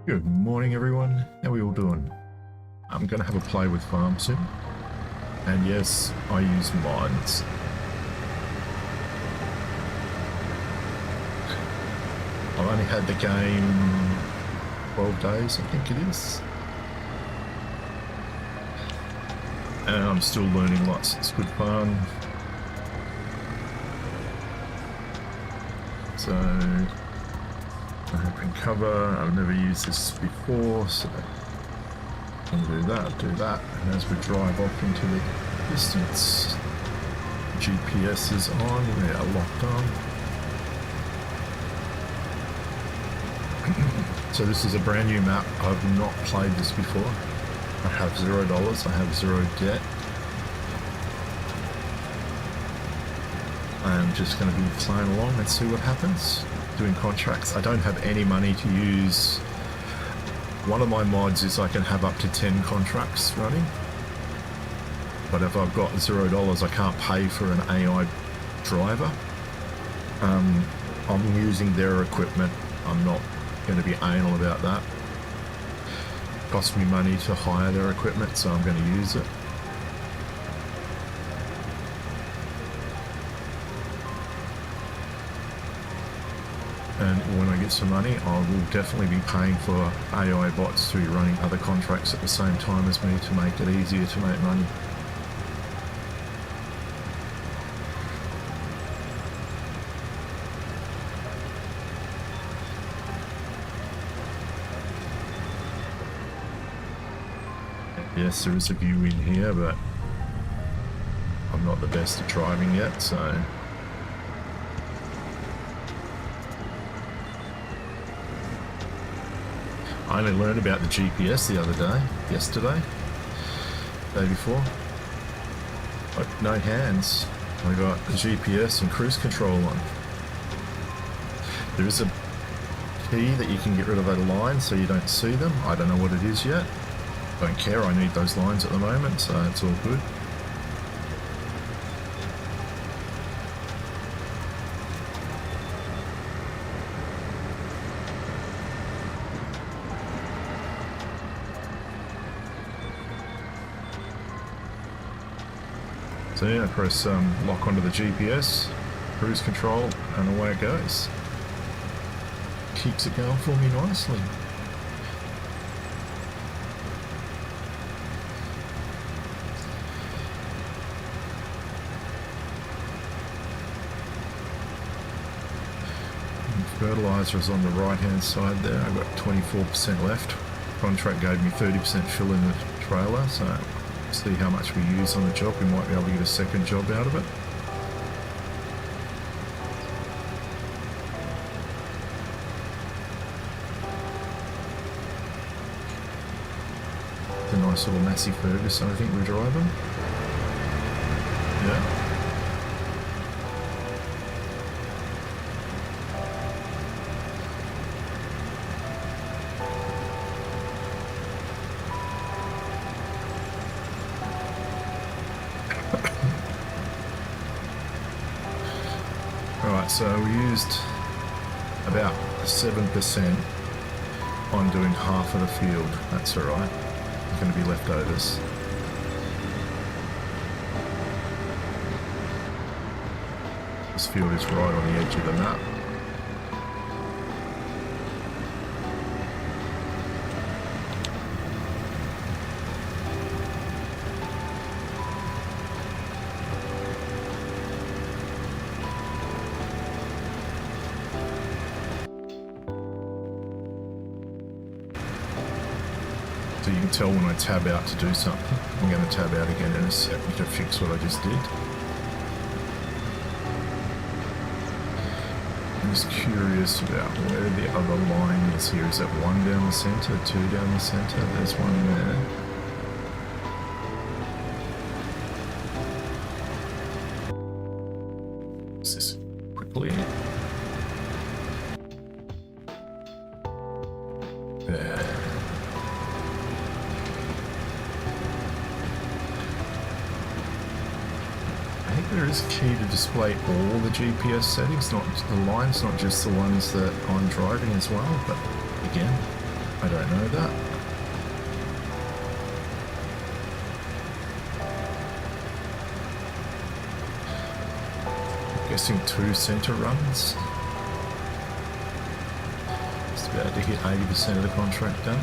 Good morning, everyone. How are we all doing? I'm going to have a play with Farm Sim. And yes, I use mods. I've only had the game 12 days, I think it is. And I'm still learning lots. It's good fun. So, open cover. I've never used this before, so I'll do that. And as we drive off into the distance, GPS is on. We are locked on. So this is a brand new map. I've not played this before. I have $0. I have zero debt. I'm just going to be playing along and see what happens. Doing contracts. I don't have any money to use. One of my mods is I can have up to 10 contracts running. But if I've got $0, I can't pay for an AI driver. I'm using their equipment. I'm not going to be anal about that. It costs me money to hire their equipment, so I'm going to use it. And when I get some money, I will definitely be paying for AI bots to be running other contracts at the same time as me to make it easier to make money. Yes, there is a view in here, but I'm not the best at driving yet, so... I only learned about the GPS the other day, yesterday, day before. But no hands. I got the GPS and cruise control on. There is a key that you can get rid of a line so you don't see them. I don't know what it is yet. Don't care, I need those lines at the moment, so it's all good. So yeah, press lock onto the GPS, cruise control, and away it goes. Keeps it going for me nicely. Fertilizer is on the right hand side there. I've got 24% left. Contract gave me 30% fill in the trailer, so see how much we use on the job. We might be able to get a second job out of it. It's a nice little Massey Ferguson, I think we're driving. Yeah. Alright, so we used about 7% on doing half of the field. That's alright. There's going to be leftovers. This field is right on the edge of the map. So you can tell when I tab out to do something. I'm going to tab out again in a second to fix what I just did. I'm just curious about where the other line is here. Is that one down the centre, two down the centre? There's one there. Is this quickly? There. There is a key to display all the GPS settings, not the lines, not just the ones that I'm driving as well, but again, I don't know that. I'm guessing 2 center runs. Just about to hit 80% of the contract done.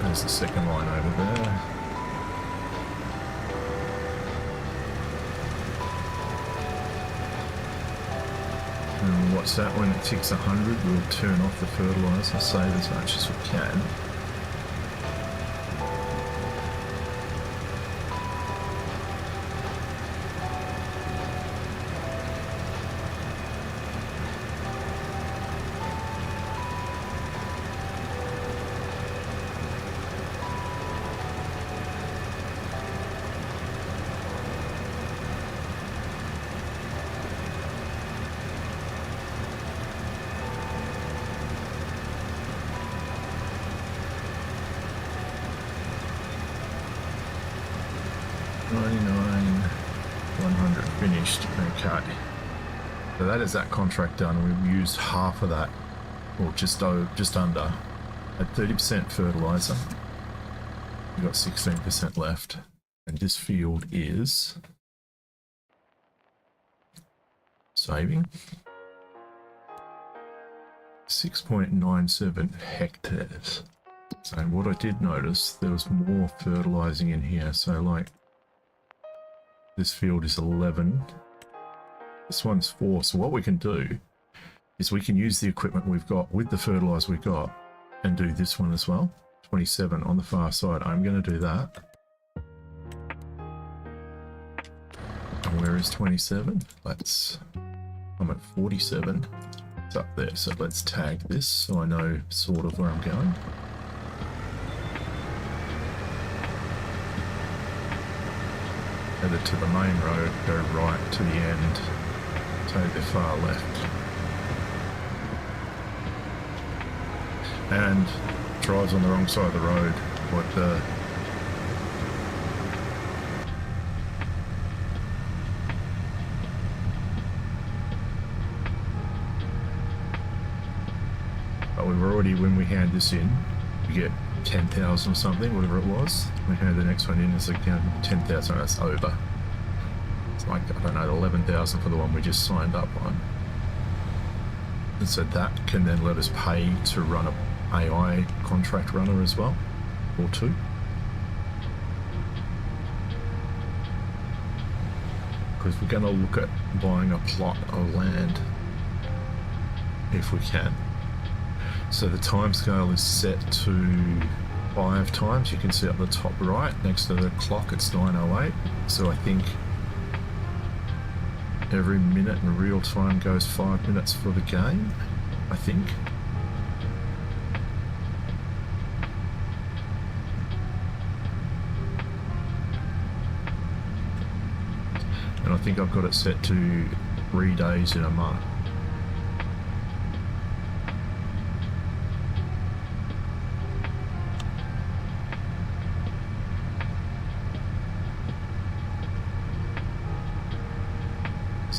There's the second line over there. And what's that? When it ticks 100, we'll turn off the fertilizer, save as much as we can. Finished. Okay, so that is that contract done. We've used half of that, or just under, at 30% fertilizer. We've got 16% left, and this field is saving 6.97 hectares. So what I did notice, there was more fertilizing in here. So like, this field is 11. This one's 4. So what we can do is we can use the equipment we've got with the fertilizer we've got and do this one as well. 27 on the far side. I'm going to do that. And where is 27? I'm at 47. It's up there. So let's tag this so I know sort of where I'm going. Headed to the main road, go right to the end, take the far left. And drives on the wrong side of the road. But we've already, when we hand this in, we get 10,000 or something, whatever it was. We hand the next one in, it's like 10,000, that's over. It's like, I don't know, 11,000 for the one we just signed up on. And so that can then let us pay to run a AI contract runner as well, or 2. Because we're going to look at buying a plot of land if we can. So the timescale is set to 5 times. You can see up the top right next to the clock it's 9:08. So I think every minute in real time goes 5 minutes for the game, I think. And I think I've got it set to 3 days in a month.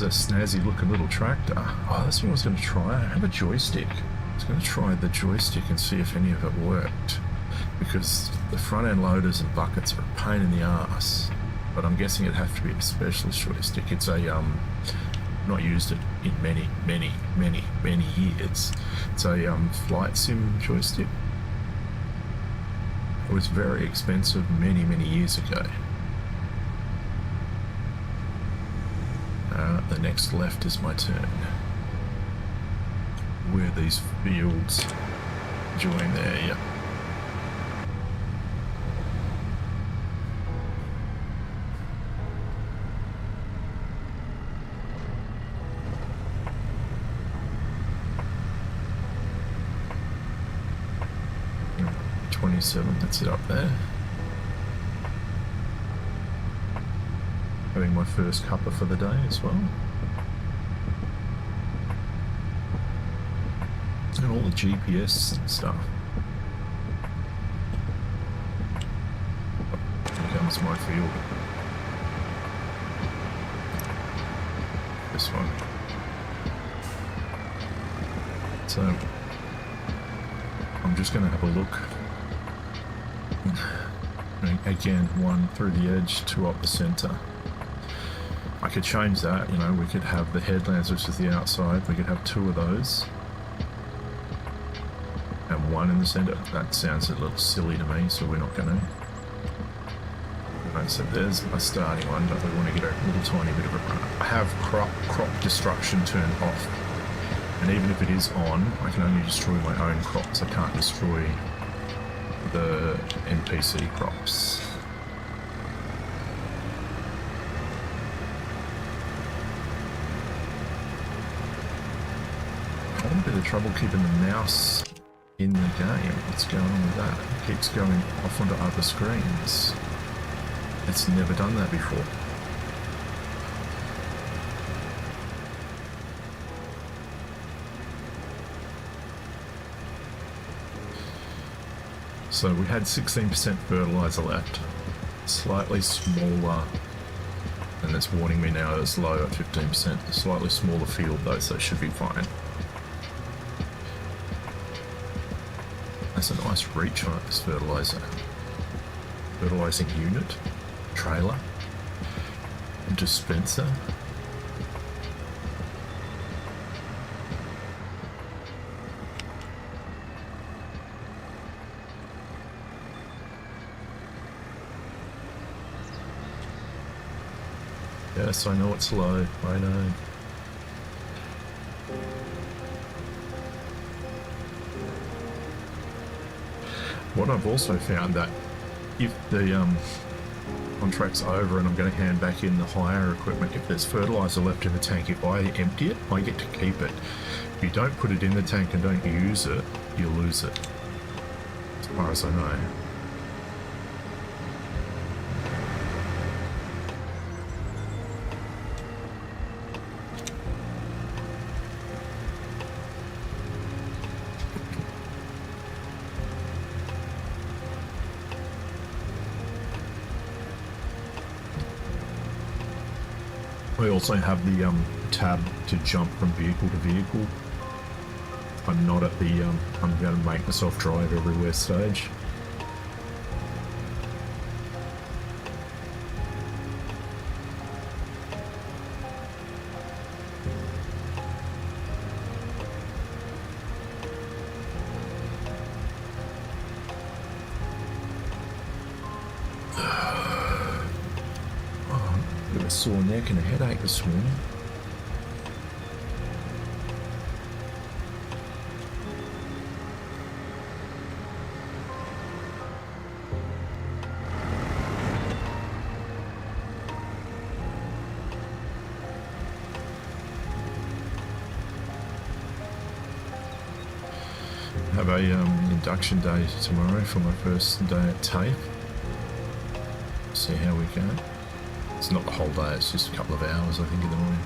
A snazzy looking little tractor. Oh, that's what I was going to try. I have a joystick. I was going to try the joystick and see if any of it worked, because the front end loaders and buckets are a pain in the ass, but I'm guessing it'd have to be a specialist joystick. It's a not used it in many years. It's a flight sim joystick. It was very expensive many years ago. The next left is my turn. Where these fields join there, yep. Yep. 27, that's it up there. being my first cuppa for the day as well. And all the GPS stuff. Here comes my field. This one. So I'm just going to have a look. Again, one through the edge, two up the center. I could change that, you know, we could have the headlands, which is the outside, we could have two of those. And one in the center. That sounds a little silly to me, so we're not going to. Right, so there's my starting one, but we want to get a little tiny bit of a run. I have crop destruction turned off. And even if it is on, I can only destroy my own crops. I can't destroy the NPC crops. I'm having a bit of trouble keeping the mouse in the game. What's going on with that? It keeps going off onto other screens. It's never done that before. So we had 16% fertilizer left, slightly smaller, and it's warning me now it's low at 15%, a slightly smaller field though, so it should be fine. That's a nice reach on it, this fertilizer. Fertilizing unit, trailer, dispenser. Yes, I know it's low, I know. What I've also found that if the contract's over and I'm going to hand back in the higher equipment, if there's fertilizer left in the tank, if I empty it, I get to keep it. If you don't put it in the tank and don't use it, you lose it, as far as I know. I also have the tab to jump from vehicle to vehicle. I'm not at the I'm going to make myself drive everywhere stage. Sore neck and a headache this morning. Have a induction day tomorrow for my first day at TAFE. See how we go. It's not the whole day, it's just a couple of hours, I think, in the morning.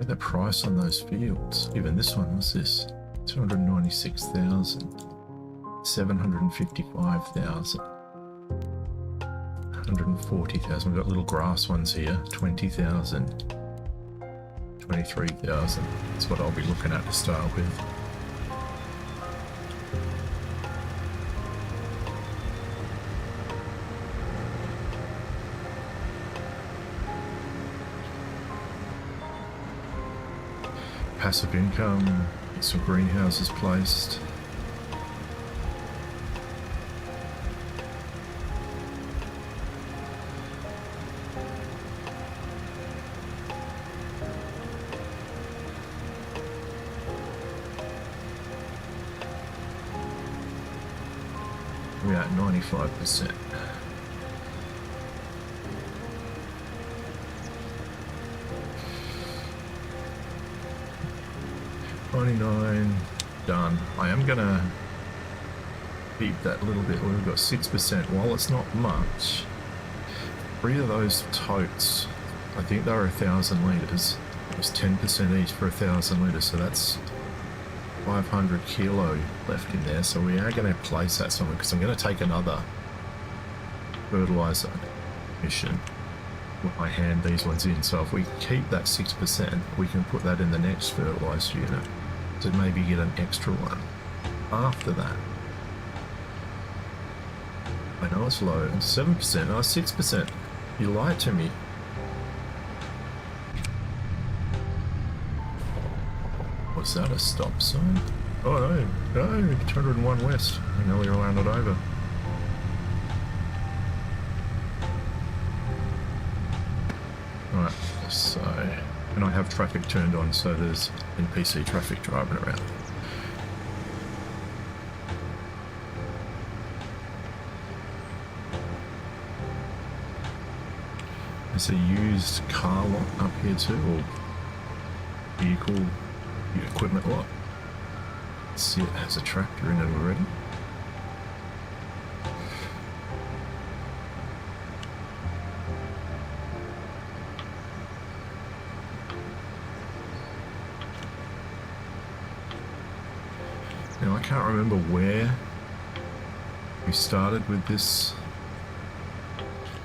The price on those fields, even this one, what's this? 296,000, 755,000, 140,000. We've got little grass ones here, 20,000, 23,000. That's what I'll be looking at to start with. Passive income, get some greenhouses placed. at 95%. Done. I am gonna keep that little bit. We've got 6%. While it's not much, 3 of those totes, I think they were 1,000 litres. It was 10% each for 1,000 litres, so that's 500 kilo left in there. So we are going to place that somewhere because I'm going to take another fertiliser mission when I hand these ones in. So if we keep that 6%, we can put that in the next fertiliser unit to maybe get an extra one after that. I know it's low, 7%, oh 6%, you lied to me. Was that a stop sign? Oh no, 201 west, I nearly ran it over. Alright, so, and I have traffic turned on, so there's NPC traffic driving around. There's a used car lot up here too, or vehicle equipment lot. Let's see, it has a tractor in it already. Now I can't remember where we started with this,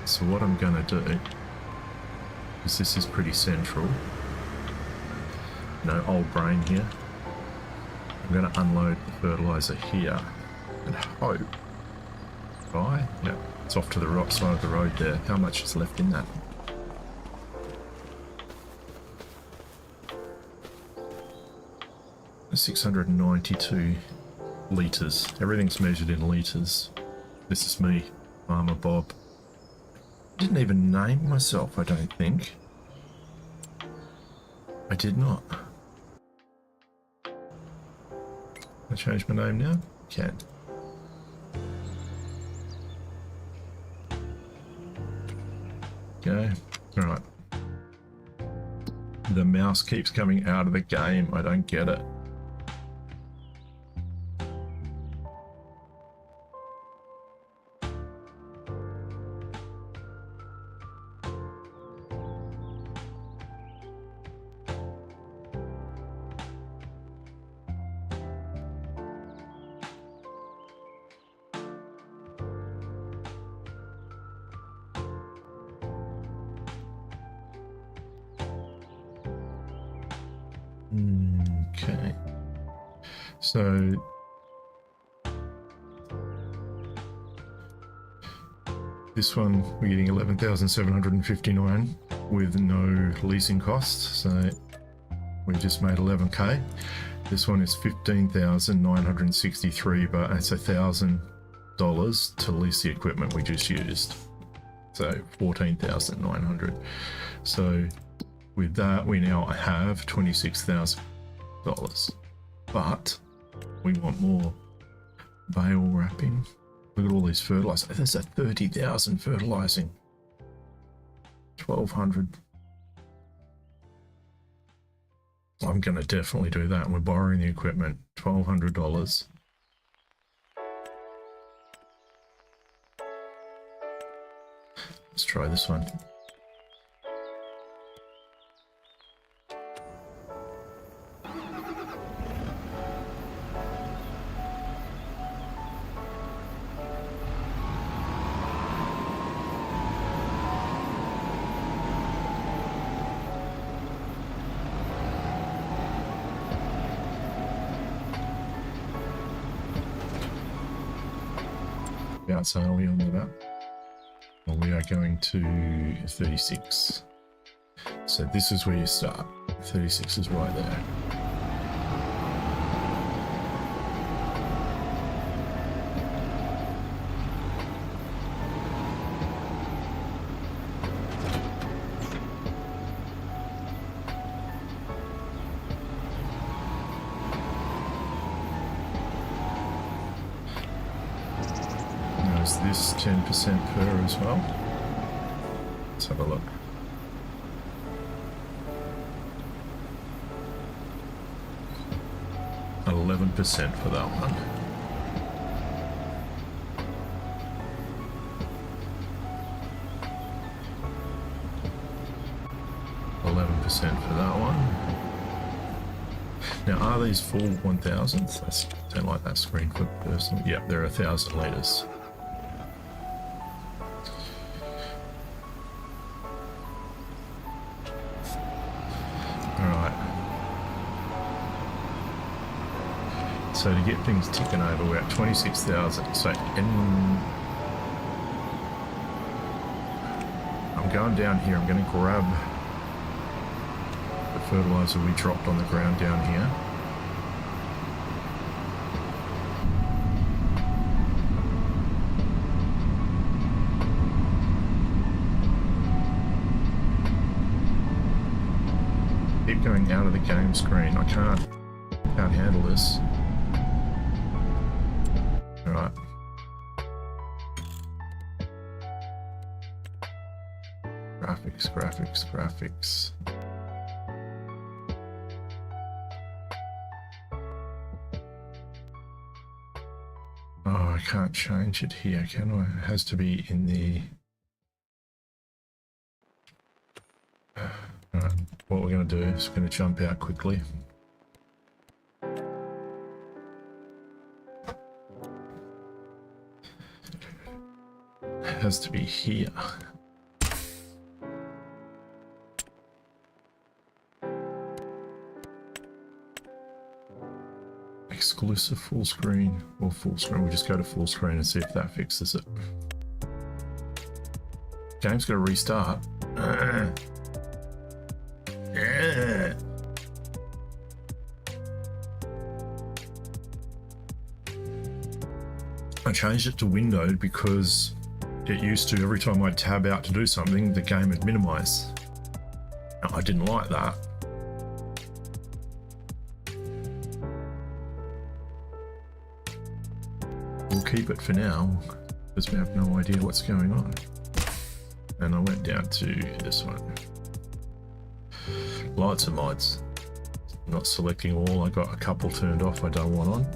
so what I'm gonna do, because this is pretty central, no old brain here, I'm gonna unload the fertilizer here and hope, no, it's off to the right side of the road there. How much is left in that? $692 litres. Everything's measured in litres. This is me, Farmer Bob. I didn't even name myself, I don't think. I did not. Can I change my name now? Can. Okay, alright. The mouse keeps coming out of the game, I don't get it. Okay, so this one we're getting 11,759 with no leasing costs, so we just made 11k. This one is 15,963, but it's $1,000 to lease the equipment we just used, so 14,900. So with that, we now have $26,000, but we want more bale wrapping. Look at all these fertilizers. There's a 30,000 fertilizing. 1,200. I'm going to definitely do that. And we're borrowing the equipment. $1,200. Let's try this one. So are we on that? Well, we are going to 36. So this is where you start. 36 is right there. Is this 10% per as well? Let's have a look. At 11% for that one. For that one. Now, are these full 1000s? I don't like that screen clip personally. Yeah, they're 1000 litres. Alright. So to get things ticking over, we're at 26,000. So I'm going down here. I'm going to grab fertilizer we dropped on the ground down here. Keep going out of the game screen. I can't handle this. Alright. Graphics. Oh, I can't change it here, can I? It has to be in the... Alright, what we're going to do is we're going to jump out quickly. It has to be here. Exclusive full screen or full screen. We'll just go to full screen and see if that fixes it. Game's gonna restart. I changed it to windowed because it used to, every time I tab out to do something, the game would minimize. I didn't like that. We'll keep it for now because we have no idea what's going on. And I went down to this one. Lights and mods. Not selecting all. I got a couple turned off I don't want on.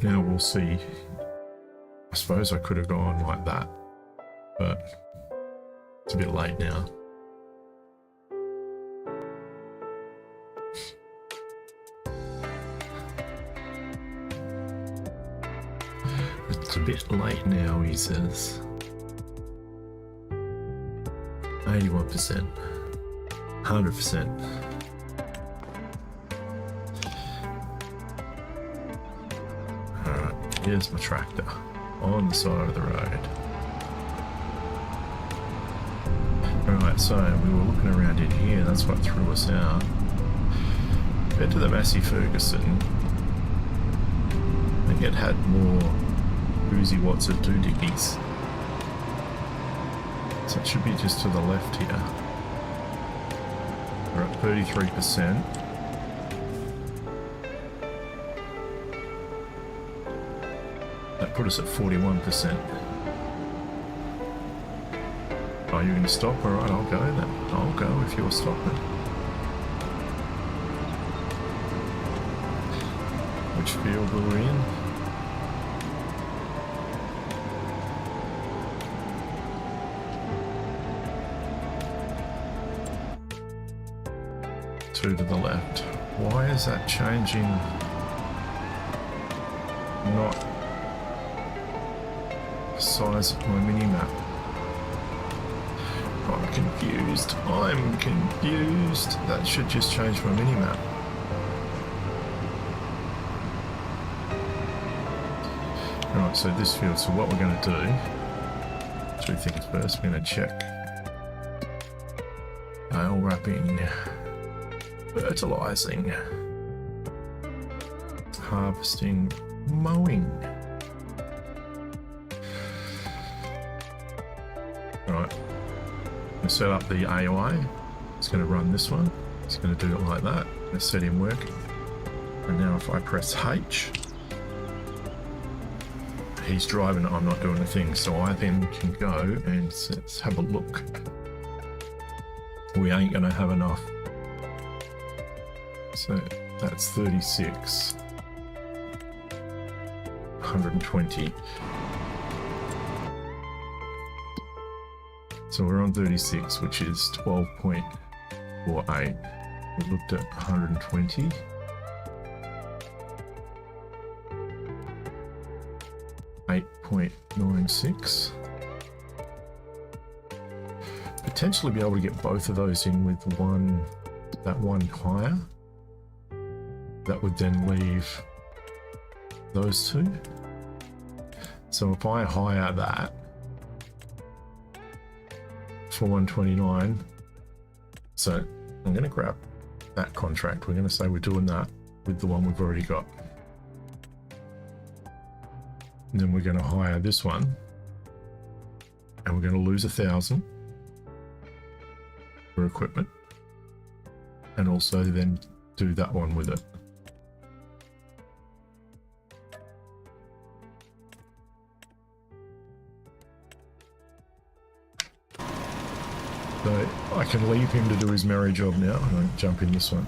Now we'll see. I suppose I could have gone like that, but it's a bit late now. It's a bit late now, he says. 81%. 100%. Here's my tractor on the side of the road. Alright, so we were looking around in here, that's what threw us out. Compared to the Massey Ferguson, I think it had more Uzi Watts of doohickeys. So it should be just to the left here. We're at 33%. That put us at 41%. Are you going to stop? Alright, I'll go then. I'll go if you're stopping. Which field were we in? Two to the left. Why is that changing? Not size of my mini-map. I'm confused. I'm confused. That should just change my mini-map. Alright, so this field, so what we're going to do, two things first, we're going to check tail wrapping fertilizing, harvesting, mowing. Right, I'm going to set up the AI. It's going to run this one. It's going to do it like that. I'm going to set him working. And now if I press H, he's driving, I'm not doing a thing. So I then can go and let's have a look. We ain't going to have enough. So that's 36. 120. So we're on 36, which is 12.48. We looked at 120. .96. Potentially be able to get both of those in with that one higher. That would then leave those two. So if I hire that for 129, so I'm going to grab that contract. We're going to say we're doing that with the one we've already got. And then we're going to hire this one, and we're going to lose 1,000 for equipment, and also then do that one with it. So I can leave him to do his merry job now, and I'll jump in this one.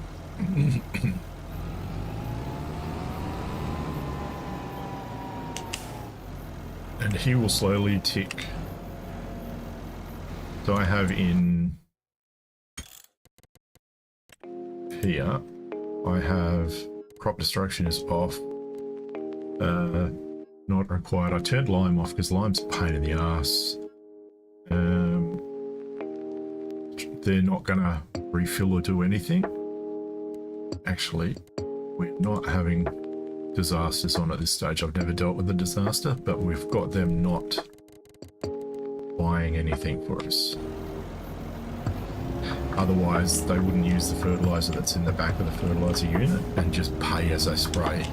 And he will slowly tick. So I have in here, I have crop destruction is off, not required. I turned lime off because lime's a pain in the ass. They're not gonna refill or do anything. Actually, we're not having disasters on at this stage. I've never dealt with a disaster, but we've got them not buying anything for us. Otherwise, they wouldn't use the fertilizer that's in the back of the fertilizer unit and just pay as I spray.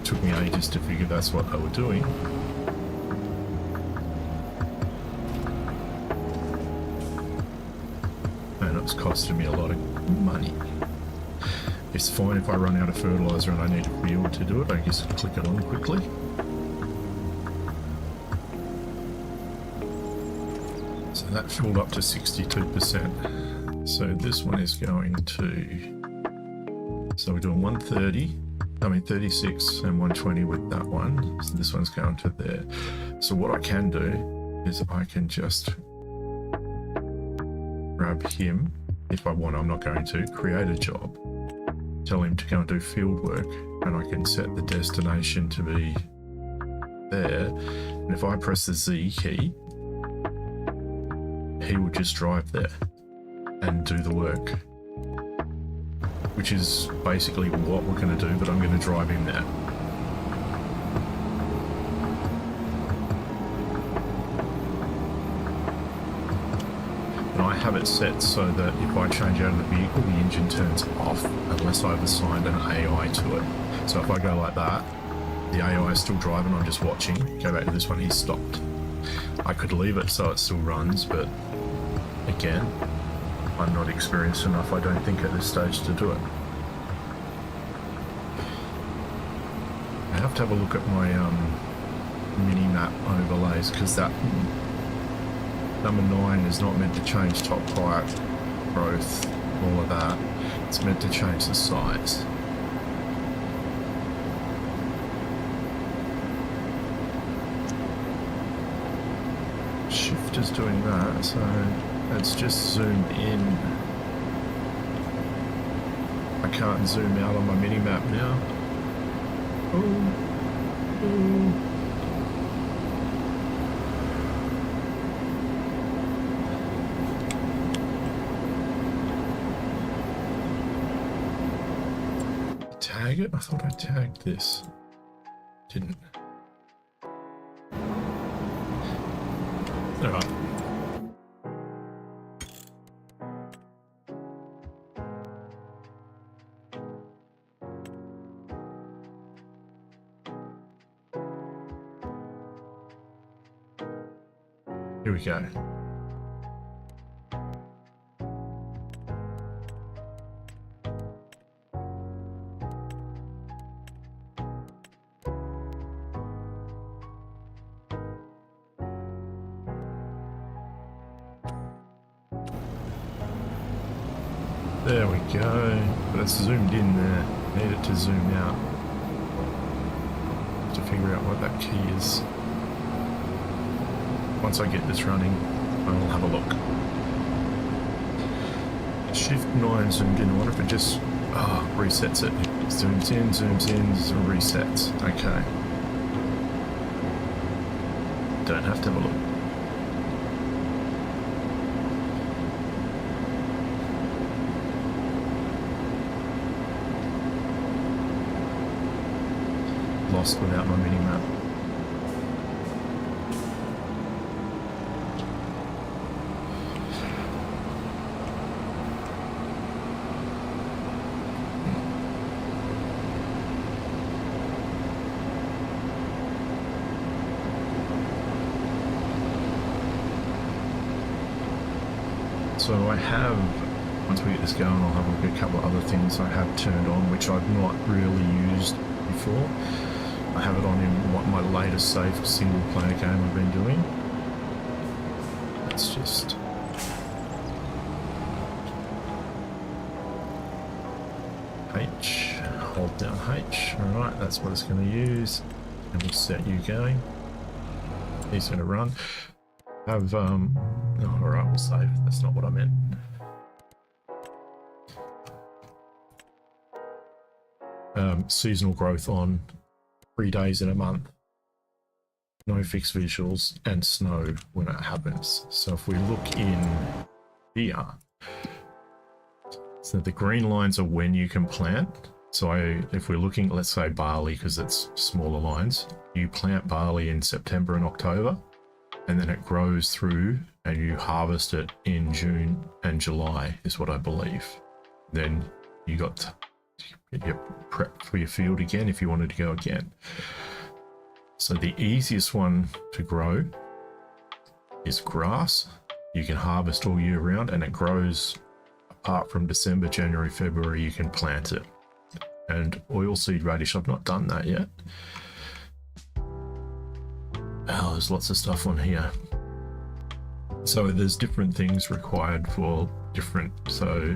Took me ages to figure that's what they were doing. And it was costing me a lot of money. It's fine if I run out of fertilizer and I need a field to do it. I just click it on quickly. So that filled up to 62%. So this one is going to... So we're doing 36 and 120 with that one. So this one's going to there. So what I can do is I can just grab him if I want. I'm not going to create a job. Tell him to go and do field work, and I can set the destination to be there. And if I press the Z key, he will just drive there and do the work, which is basically what we're going to do, but I'm going to drive him there. And I have it set so that if I change out of the vehicle, the engine turns off unless I've assigned an AI to it. So if I go like that, the AI is still driving, I'm just watching. Go back to this one, he's stopped. I could leave it so it still runs, but again, I'm not experienced enough, I don't think, at this stage to do it. I have to have a look at my mini-map overlays, because that number 9 is not meant to change top height, growth, all of that. It's meant to change the size. Shift is doing that, so let's just zoom in. I can't zoom out on my mini-map now. Oh. Tag it? I thought I tagged this. Didn't. Alright. Here we go. There we go, but it's zoomed in there. Need it to zoom out to figure out what that key is. Once I get this running, I'll have a look. Shift 9 zoomed in. I wonder if it just resets it. Zooms in, resets. Okay. Don't have to have a look. Lost without my mini map. So I have, once we get this going, I'll have a look at a couple of other things I have turned on which I've not really used before. I have it on in what my latest safe single player game I've been doing. Let's just H, hold down H. Alright, that's what it's going to use. And we'll set you going. He's going to run. Have alright, we'll save. That's not what I meant. Seasonal growth on 3 days in a month, no fixed visuals, and snow when it happens. So if we look in here, so the green lines are when you can plant. So if we're looking, let's say barley, because it's smaller lines, you plant barley in September and October, and then it grows through and you harvest it in June and July is what I believe. Then you got to get your prep for your field again if you wanted to go again. So the easiest one to grow is grass. You can harvest all year round and it grows apart from December, January, February, you can plant it. And oilseed radish, I've not done that yet. Oh, there's lots of stuff on here. So there's different things required for different, so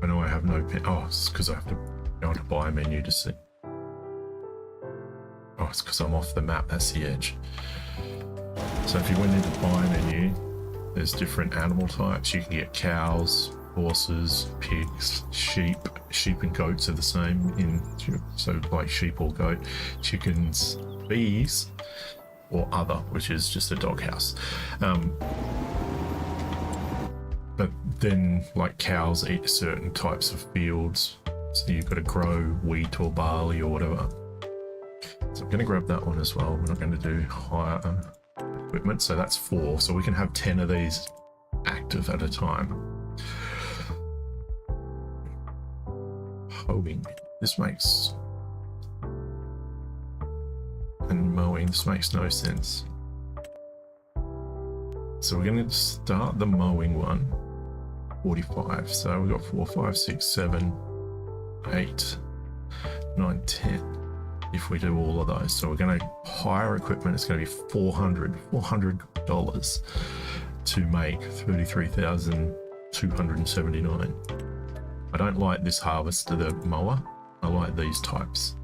I know I have no pen. Oh, it's because I have to go on to buy a menu to see. Oh, it's because I'm off the map, that's the edge. So if you went into buy menu, there's different animal types. You can get cows, horses, pigs, sheep. Sheep and goats are the same in, so like sheep or goat, chickens, bees, or other, which is just a doghouse. But then like cows eat certain types of fields, so you've got to grow wheat or barley or whatever. So I'm going to grab that one as well. We're not going to do higher equipment, so that's 4. So we can have 10 of these active at a time. Hoeing. This makes... And mowing. This makes no sense. So we're going to start the mowing one. 45. So we've got 4, 5, 6, 7, 8, 9, 10. If we do all of those. So we're going to hire equipment. It's going to be $400 to make 33,279. I don't like this harvester, the mower. I like these types.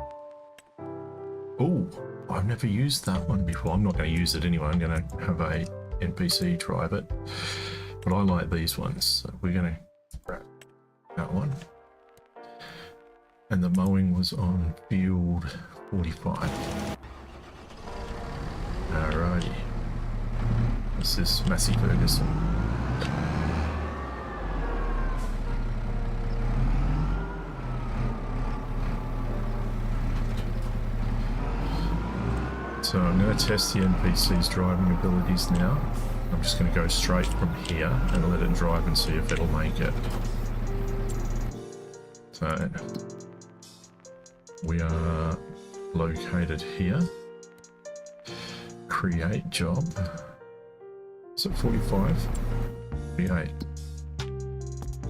Oh, I've never used that one before. I'm not going to use it anyway. I'm going to have a NPC drive it. But I like these ones. So we're going to grab that one. And the mowing was on field 45. Alrighty. This is Massey Ferguson. So I'm going to test the NPC's driving abilities now. I'm just going to go straight from here and let it drive and see if it'll make it. So we are located here. Create job. Is it 45? 48.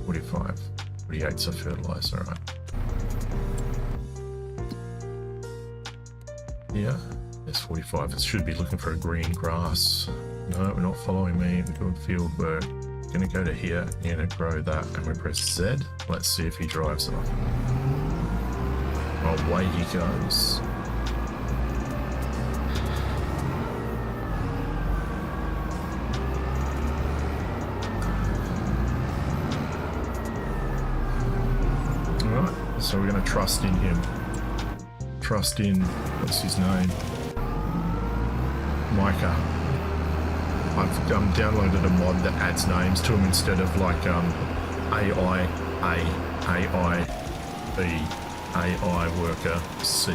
45. 48's a fertilizer, right? Yeah, it's 45. It should be looking for a green grass. No, we're not following me. We're doing field work. Gonna go to here, gonna grow that, and we press Z. Let's see if he drives off. Away he goes. Alright, so we're gonna trust in him. Trust in, what's his name? Micah. I've downloaded a mod that adds names to them instead of like AI, B, AI worker, C.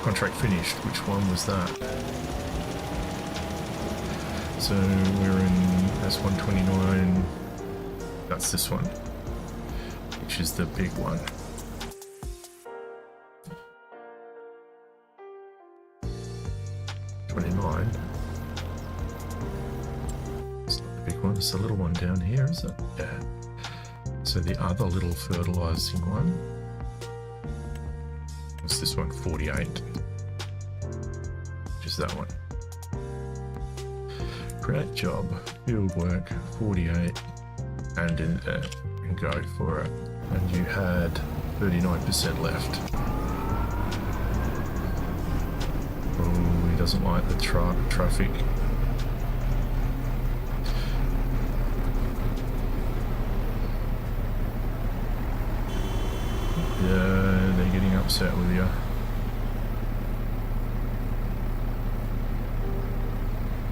Contract finished. Which one was that? So we're in S129. That's this one, which is the big one. It's the little one down here, is it? Yeah. So the other little fertilizing one. What's this one? 48. Which is that one. Create job, field work, 48, and in there, and go for it. And you had 39% left. Oh, he doesn't like the traffic. Yeah, they're getting upset with you.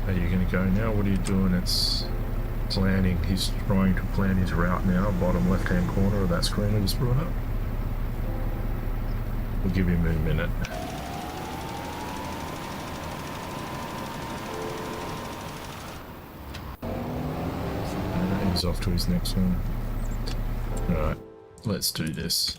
Are you going to go now? What are you doing? It's planning. He's trying to plan his route now. Bottom left-hand corner of that screen I just brought up. We'll give him a minute. He's off to his next one. Alright, let's do this.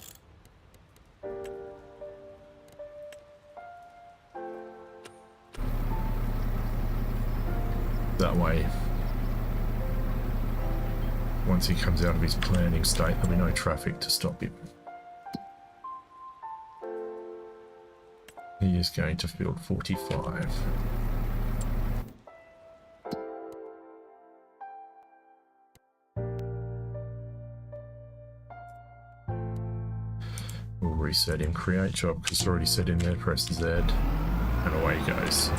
That way, once he comes out of his planning state, there'll be no traffic to stop him. He is going to field 45. We'll reset him, create job, because it's already set in there, press Z, and away he goes.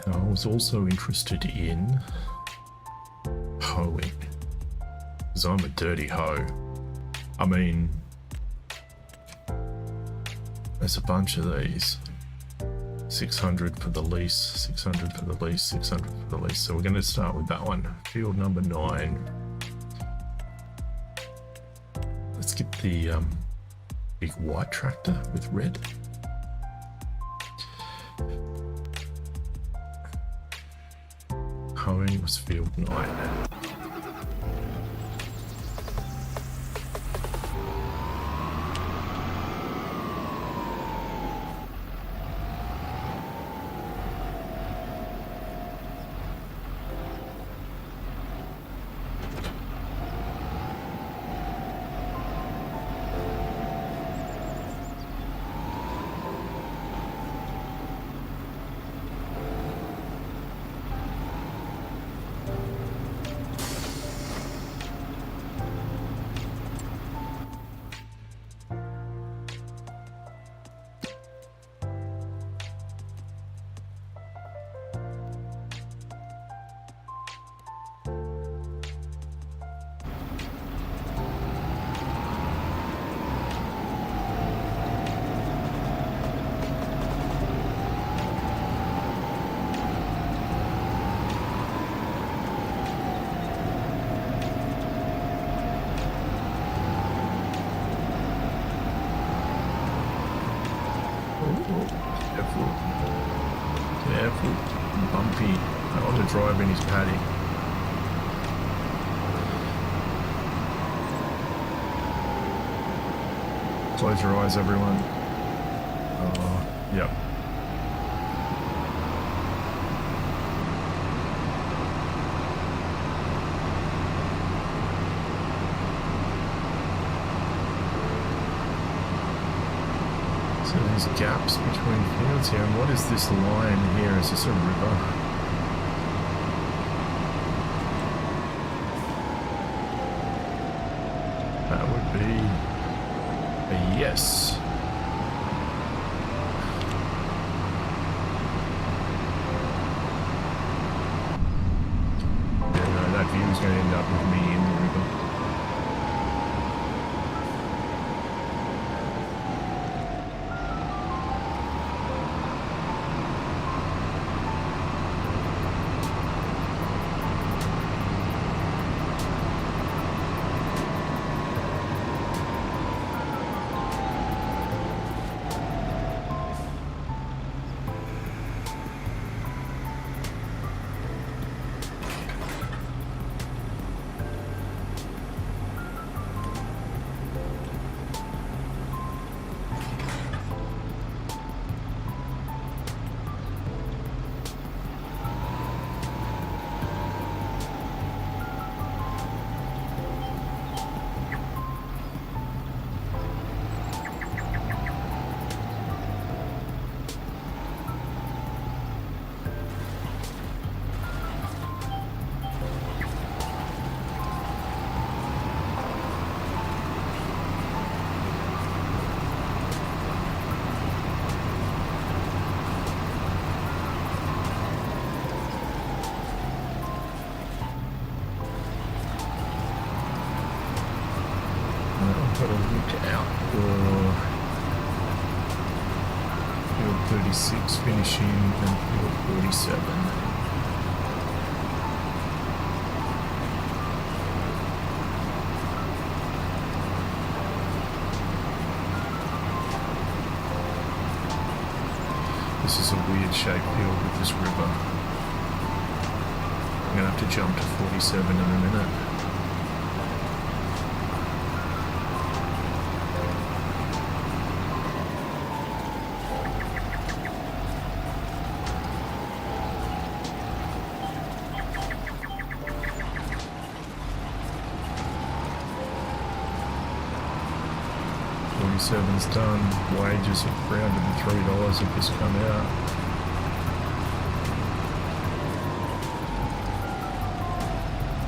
I was also interested in hoeing, because I'm a dirty hoe. I mean, there's a bunch of these. 600 for the lease, 600 for the lease, 600 for the lease. So we're going to start with that one. Field number 9. Let's get the big white tractor with red. Hoeing was field 9. Careful, bumpy. I want to drive in his paddock. Close your eyes, everyone. Oh, yep. So these gaps between fields here. And what is this line here? Is this a river? That would be a yes. That view is going to end up with me in the river. Got to look out for field 36 finishing and field 47. This is a weird shaped field with this river. I'm going to have to jump to 47 in a minute. Seven's done. Wages of $303 have just come out.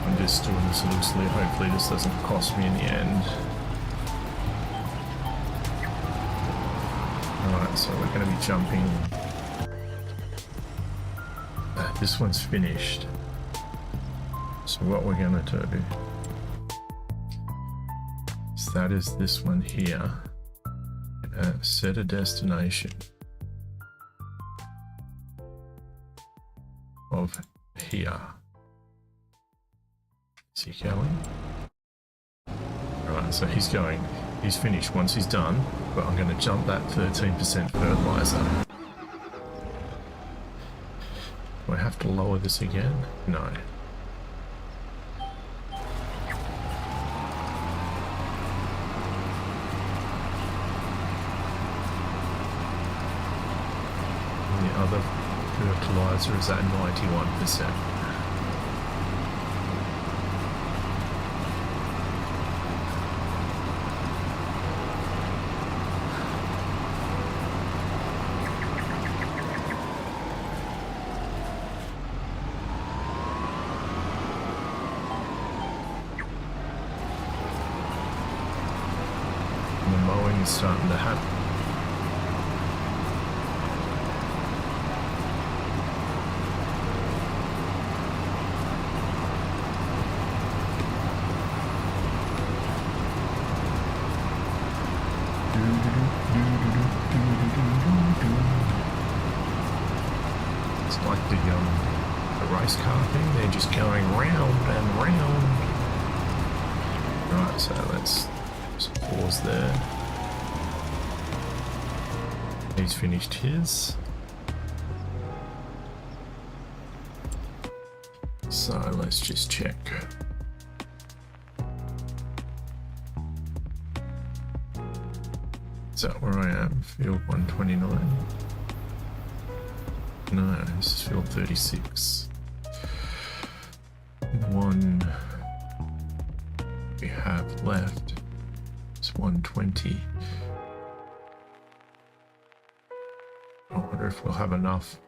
I'm just doing this loosely. Hopefully this doesn't cost me in the end. Alright, so we're going to be jumping. This one's finished. So what we're going to do is that is this one here. Set a destination of here. Is he going? Right, so he's going. He's finished once he's done, but I'm going to jump that 13% fertilizer. Do I have to lower this again? No. Other fertilizer is at 91%. And the mowing is starting to happen. It's like the race car thing, they're just going round and round. Right, so let's just pause there. He's finished his. So let's just check. Is that where I am? Field 129? No, this is field 36. The one we have left is 120. sure if we'll have enough.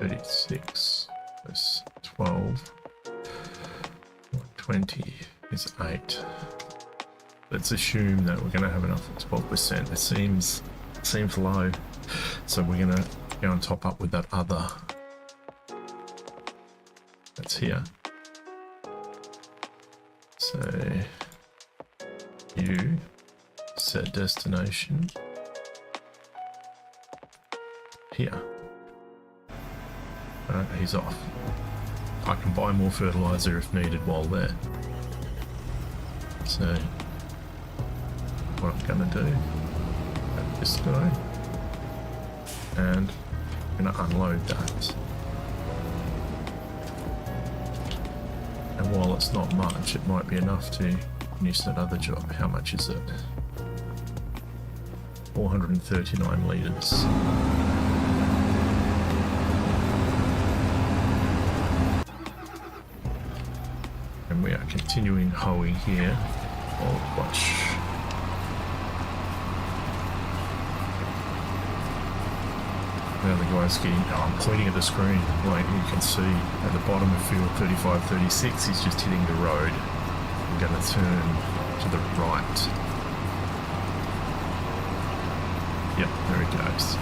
$36 plus 12. 120 is 8. Let's assume that we're going to have enough at 12%. It seems low, so we're going to go and top up with that other that's here. So you set destination here. He's off. I can buy more fertilizer if needed while there. So what I'm going to do, grab this guy, and I'm going to unload that. And while it's not much, it might be enough to finish that other job. How much is it? 439 litres. And we are continuing hoeing here. Oh, watch. Now the guy's getting, I'm pointing at the screen, like you can see at the bottom of field 35-36, he's just hitting the road. I'm going to turn to the right. Yep, there he goes.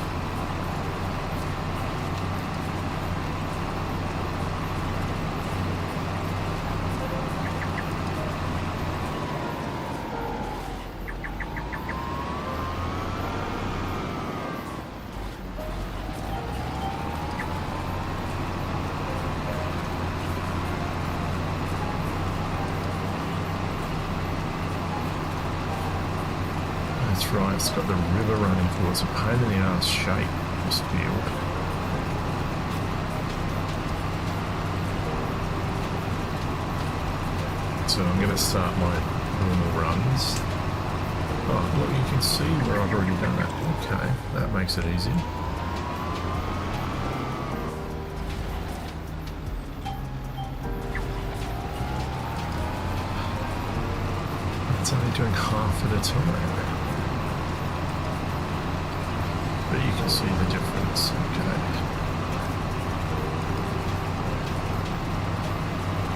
That's right, it's got the river running through. It's a pain in the ass shape, this field. So I'm going to start my normal runs. Oh, look, you can see where I've already done that. Okay, that makes it easy. It's only doing half at a time. But you can see the difference. Okay.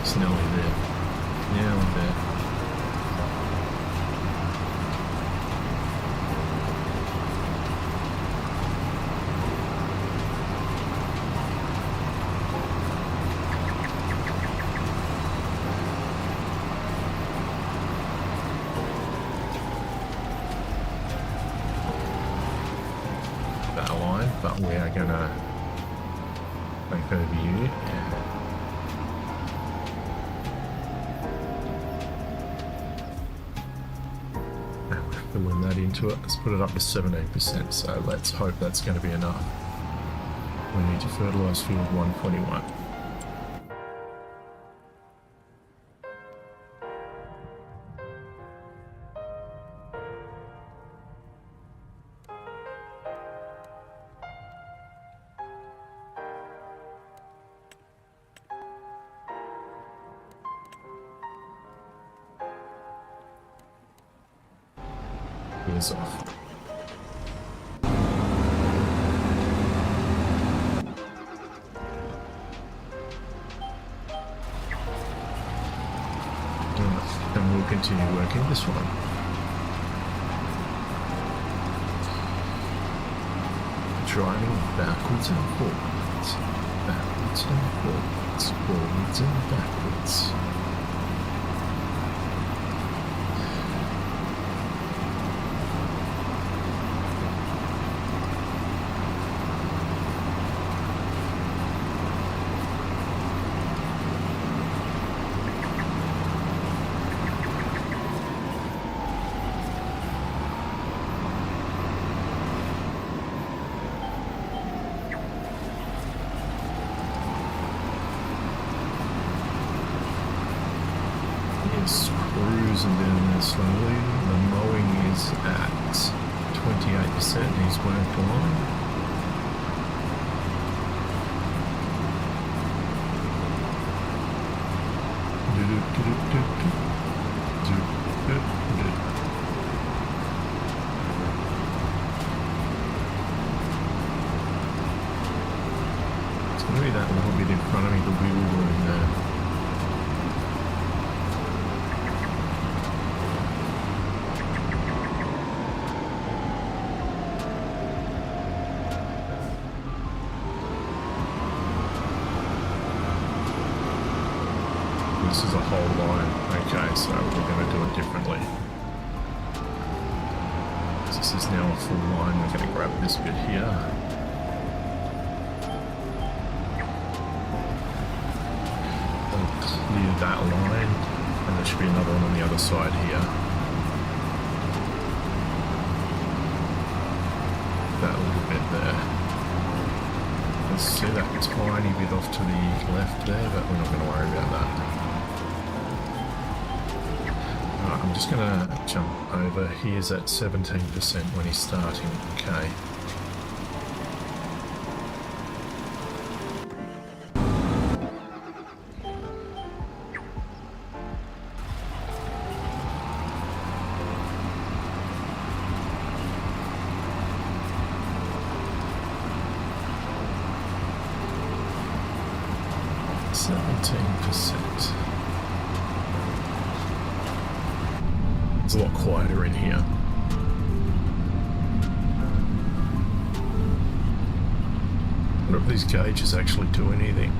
It's nearly there. Nearly there. But we are gonna make over you. And we're filling that into it. Let's put it up to 17%. So let's hope that's going to be enough. We need to fertilise field 121. Is off. And we'll continue working this one. Driving backwards and forwards, backwards and forwards, forwards and backwards. Cruising down there slowly. The mowing is at 28%. He's worked on. It's going to be that little bit in front of me, the wheel room there. This is a whole line. Okay, so we're going to do it differently. This is now a full line. We're going to grab this bit here. We'll clear that line, and there should be another one on the other side here. That little bit there. Let's see that tiny bit off to the left there, but we're not going to worry about that. I'm just going to jump over. Here's at 17% when he's starting. Okay. It's a lot quieter in here. I wonder if these gauges actually do anything.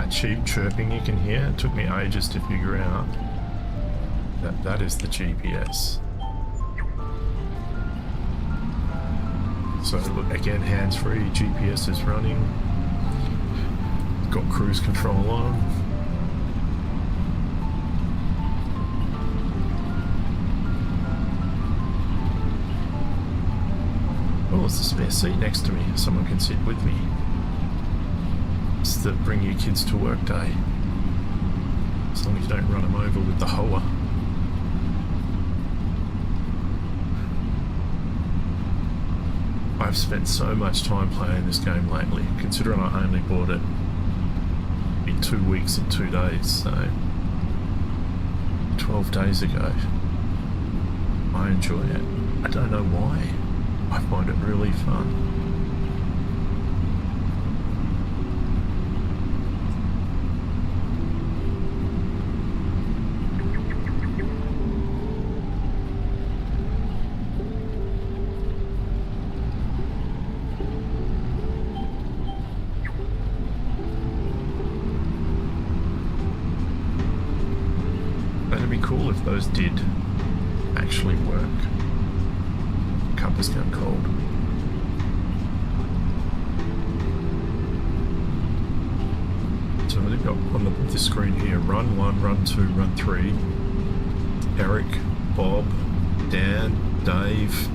Cheap chirping you can hear. It took me ages to figure out that that is the GPS. So look, again, hands-free, GPS is running. Got cruise control on. Oh, there's a spare seat next to me. Someone can sit with me. That bring your kids to work day, as long as you don't run them over with the hoa. I've spent so much time playing this game lately, considering I only bought it in 2 weeks and 2 days, so 12 days ago. I enjoy it. I don't know why. I find it really fun. Cool if those did actually work. Cup is going cold. So they've got on the screen here, run 1, run 2, run 3. Eric, Bob, Dan, Dave.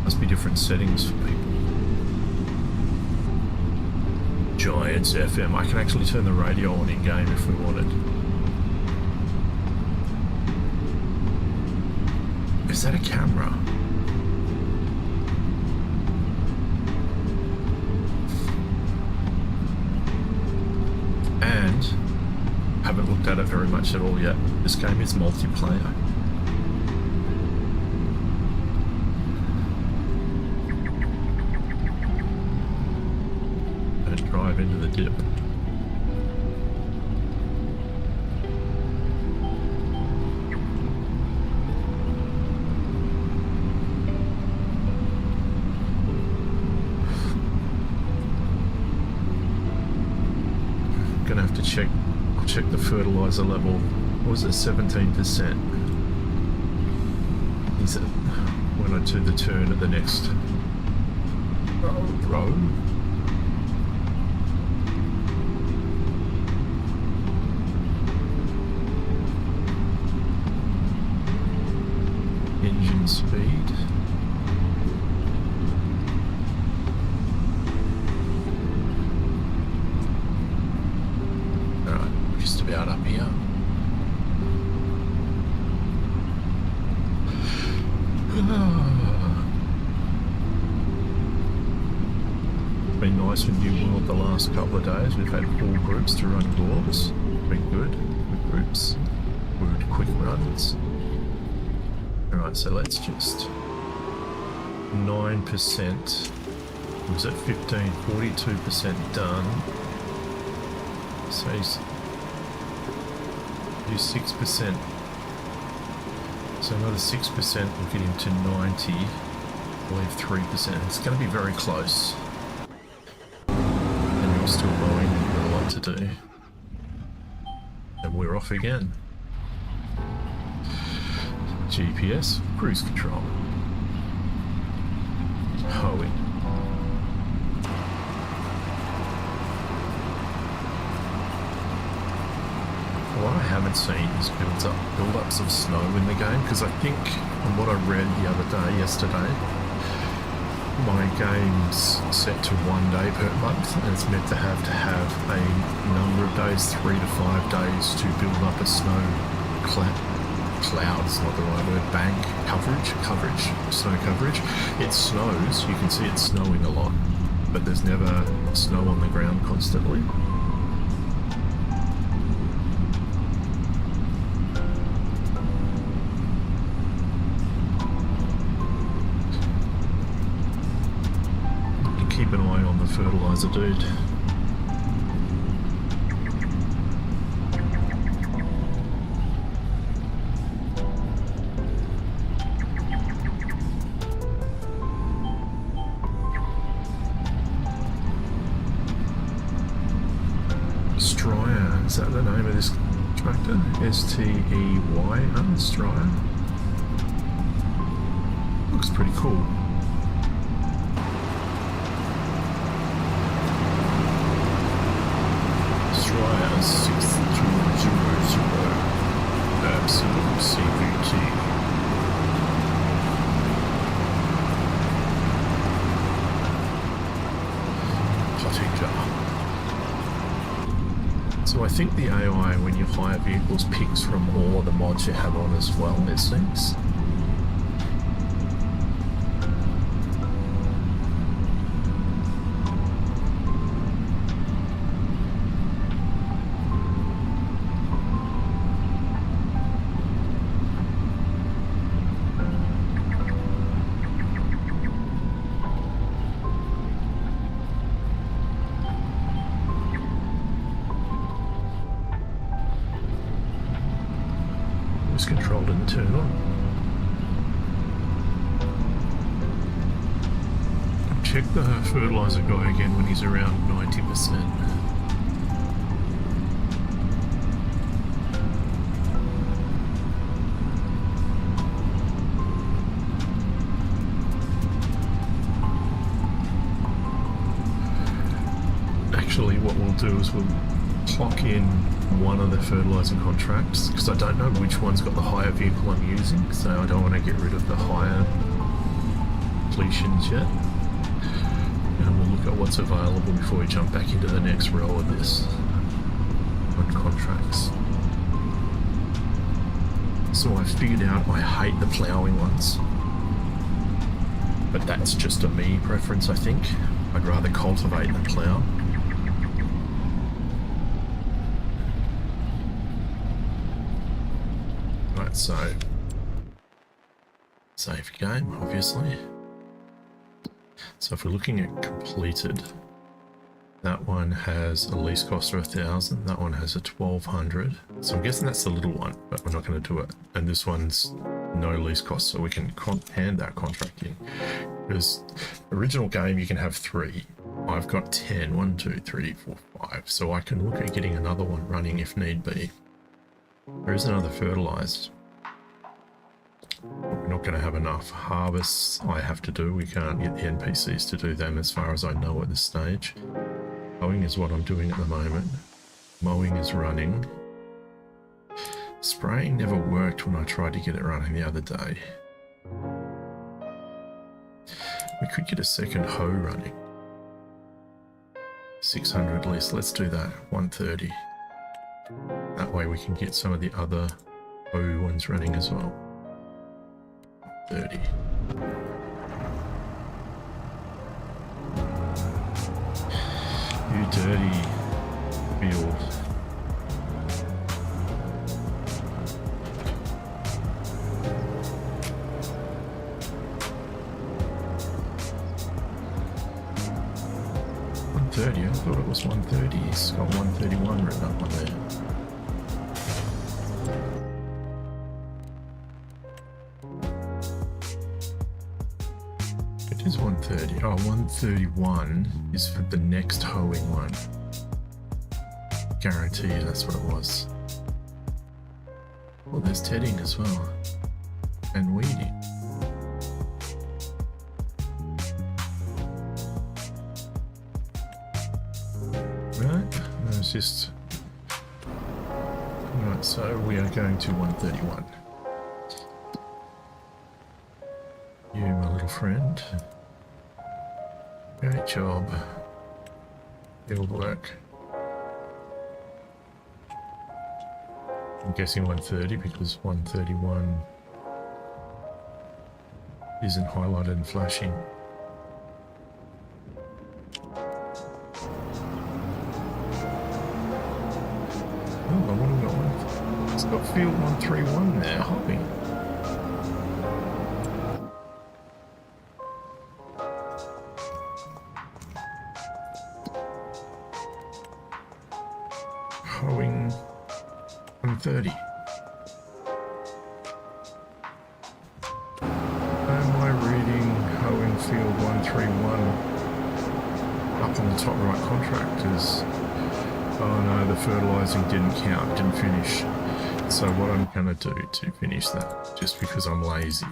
Must be different settings for people. Giants FM. I can actually turn the radio on in game if we wanted. Is that a camera? And haven't looked at it very much at all yet. This game is multiplayer. Don't drive into the dip. Gonna have to check the fertilizer level. What was it? 17%. Is it when I do the turn at the next row? engine speed. Alright, we're just about up here. It's been nice with New World the last couple of days. We've had 4 groups to run Gorgs. Been good. Good groups. Good quick runs. Alright, so let's just 9%. Was at 15, 42% done. So he's do 6%. So another 6% will get him to 90. I believe 3%. It's going to be very close. And we're still going. We've got a lot to do. And we're off again. GPS, cruise control. Hoeing. What I haven't seen is build-ups of snow in the game, because I think from what I read the other day, yesterday, my game's set to 1 day per month, and it's meant to have a number of days, 3 to 5 days, to build up a snow cloud's not the right word, bank coverage, snow coverage. It snows, you can see it's snowing a lot, but there's never snow on the ground constantly. Keep an eye on the fertilizer dude. Stryer, is that the name of this tractor? S-T-E-Y-R, Stryer. Looks pretty cool. Stryer 6200 Absolute CVT. Pottinger. So I think the AI, when you hire vehicles, picks from all of the mods you have on as well, it seems. Control didn't turn on. Check the fertilizer guy again when he's around 90%. Actually, what we'll do is we'll clock in one of the fertilizer contracts, because I don't know which one's got the higher vehicle I'm using, so I don't want to get rid of the higher completions yet. And we'll look at what's available before we jump back into the next row of this on contracts. So I figured out I hate the ploughing ones, but that's just a me preference, I think. I'd rather cultivate than plough. So, save game, obviously. So if we're looking at completed, that one has a lease cost of 1,000, that one has a 1,200. So I'm guessing that's the little one, but we're not going to do it. And this one's no lease cost, so we can hand that contract in. Because original game, you can have 3. I've got 10, 1, 2, 3, 4, 5. So I can look at getting another one running if need be. There is another fertilized. We're not going to have enough harvests I have to do. We can't get the NPCs to do them as far as I know at this stage. Mowing is what I'm doing at the moment. Mowing is running. Spraying never worked when I tried to get it running the other day. We could get a second hoe running. 600 list. Let's do that. 130. That way we can get some of the other hoe ones running as well. 30. You dirty field. I thought it was 130. It's got 131 written up on there. It is 130. Oh, 131 is for the next hoeing one. Guarantee you that's what it was. Well, there's tedding as well. And weeding. Just right, so we are going to 131. You, my little friend. Great job. Field work. I'm guessing 130 because 131 isn't highlighted and flashing. It's got field 131 there, hopping. Hoeing 130. Am I reading hoeing field 131 up on the top right contractors? Oh no, the fertilising didn't count, didn't finish. So what I'm going to do to finish that, just because I'm lazy.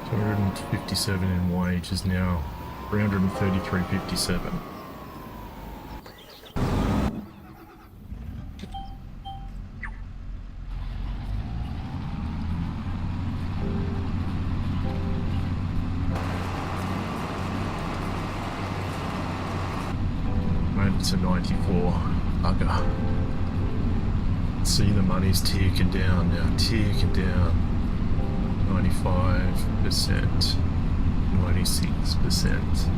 $257 in wage is now $333.57. To 94 bugger. See the money's ticking down now, ticking down. 95%, 96%.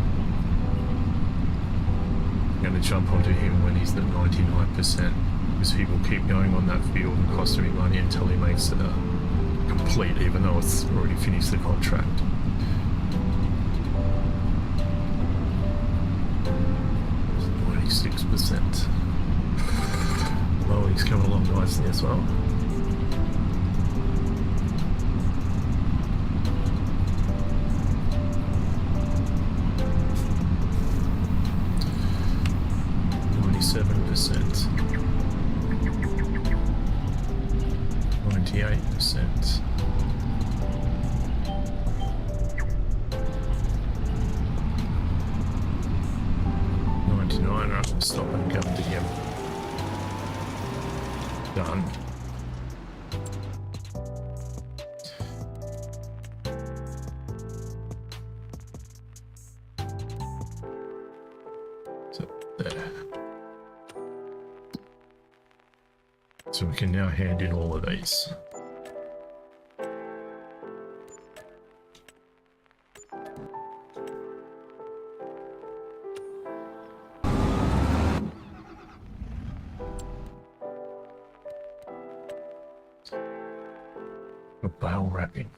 I'm going to jump onto him when he's at 99% because he will keep going on that field and costing me money until he makes it complete, even though it's already finished the contract. 6%. Oh, he's coming along nicely as well. %, 98%. Right, stop and come to him. Done. So there. So we can now hand in all of these. Bale wrapping.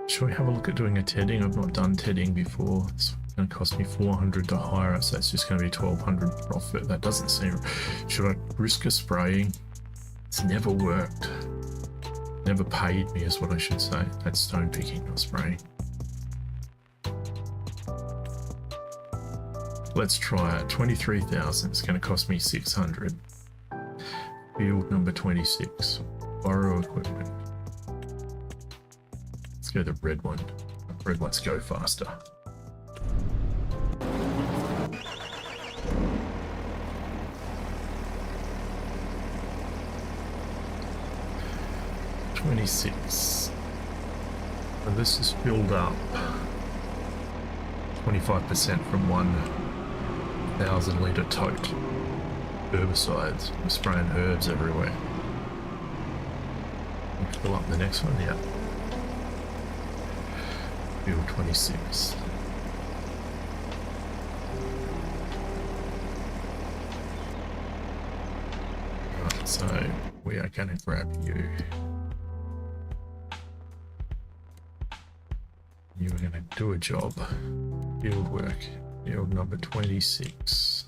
Shall we have a look at doing a tedding? I've not done tedding before. It's going to cost me $400 to hire it, so it's just going to be $1,200 profit. That doesn't seem... Should I risk a spraying? It's never worked. Never paid me is what I should say. That's stone picking, not spraying. Let's try it. 23,000. It's going to cost me 600. Field number 26. Borrow equipment. Let's go the red one. Red ones go faster. $26. And this is filled up 25% from 1,000 litre tote. Herbicides. I'm spraying herbs everywhere. Fill up the next one, yeah. Field 26. Right, so we are going to grab you. You are going to do a job. Field work. Field number 26.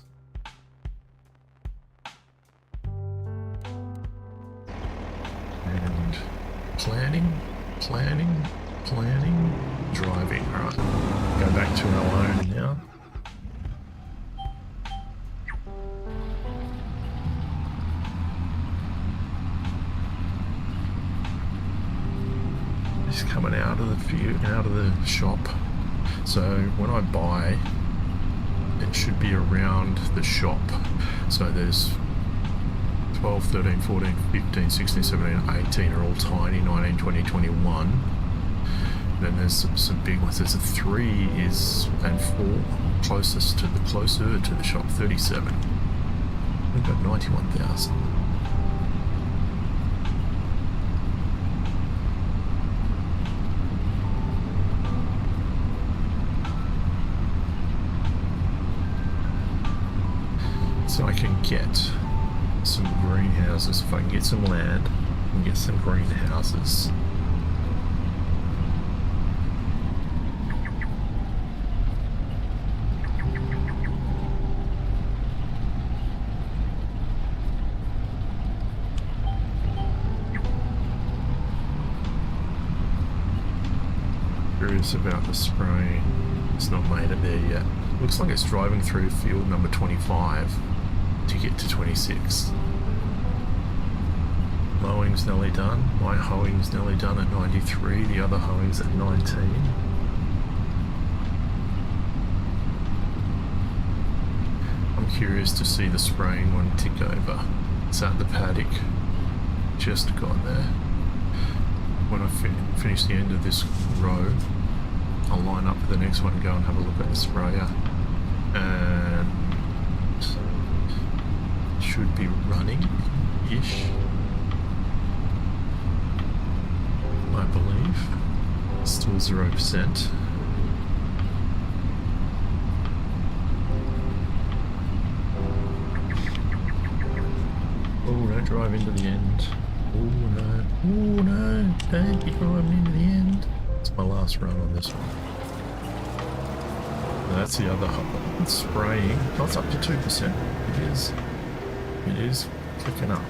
And planning, driving. Alright, go back to our own now. Just coming out of the field, out of the shop. So when I buy, it should be around the shop. So there's 12, 13, 14, 15, 16, 17, 18 are all tiny, 19, 20, 21. Then there's some big ones. There's a 3 and 4 closer to the shop, 37. We've got 91,000. So I can get some greenhouses. If I can get some land and get some greenhouses. Curious about the spraying. It's not made it there yet. Looks like it's driving through field number 25 to get to 26. Mowing's nearly done. My hoeing's nearly done at 93. The other hoeing's at 19. I'm curious to see the spraying one tick over. It's at the paddock. Just got there. When I finish the end of this row, I'll line up for the next one and go and have a look at the sprayer. And should be running-ish, I believe. Still 0%. Oh, don't drive into the end. Oh no, oh no, don't be driving into the end. It's my last run on this one. That's the other hub. It's spraying. Oh, it's up to 2%. It is. It is clicking up.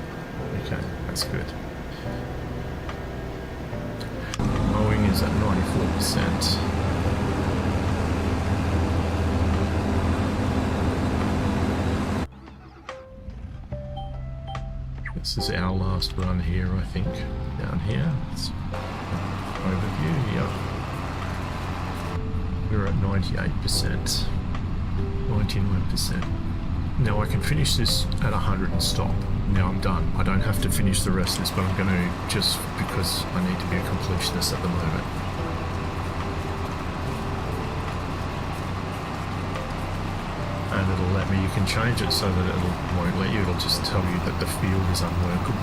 Okay, that's good. Mowing is at 94%. This is our last run here, I think. Down here. It's overview here. We're at 98%. 99%. Now I can finish this at 100 and stop. Now I'm done. I don't have to finish the rest of this, but I'm going to, just because I need to be a completionist at the moment. And it'll let me, you can change it so that it won't let you, it'll just tell you that the field is unworkable.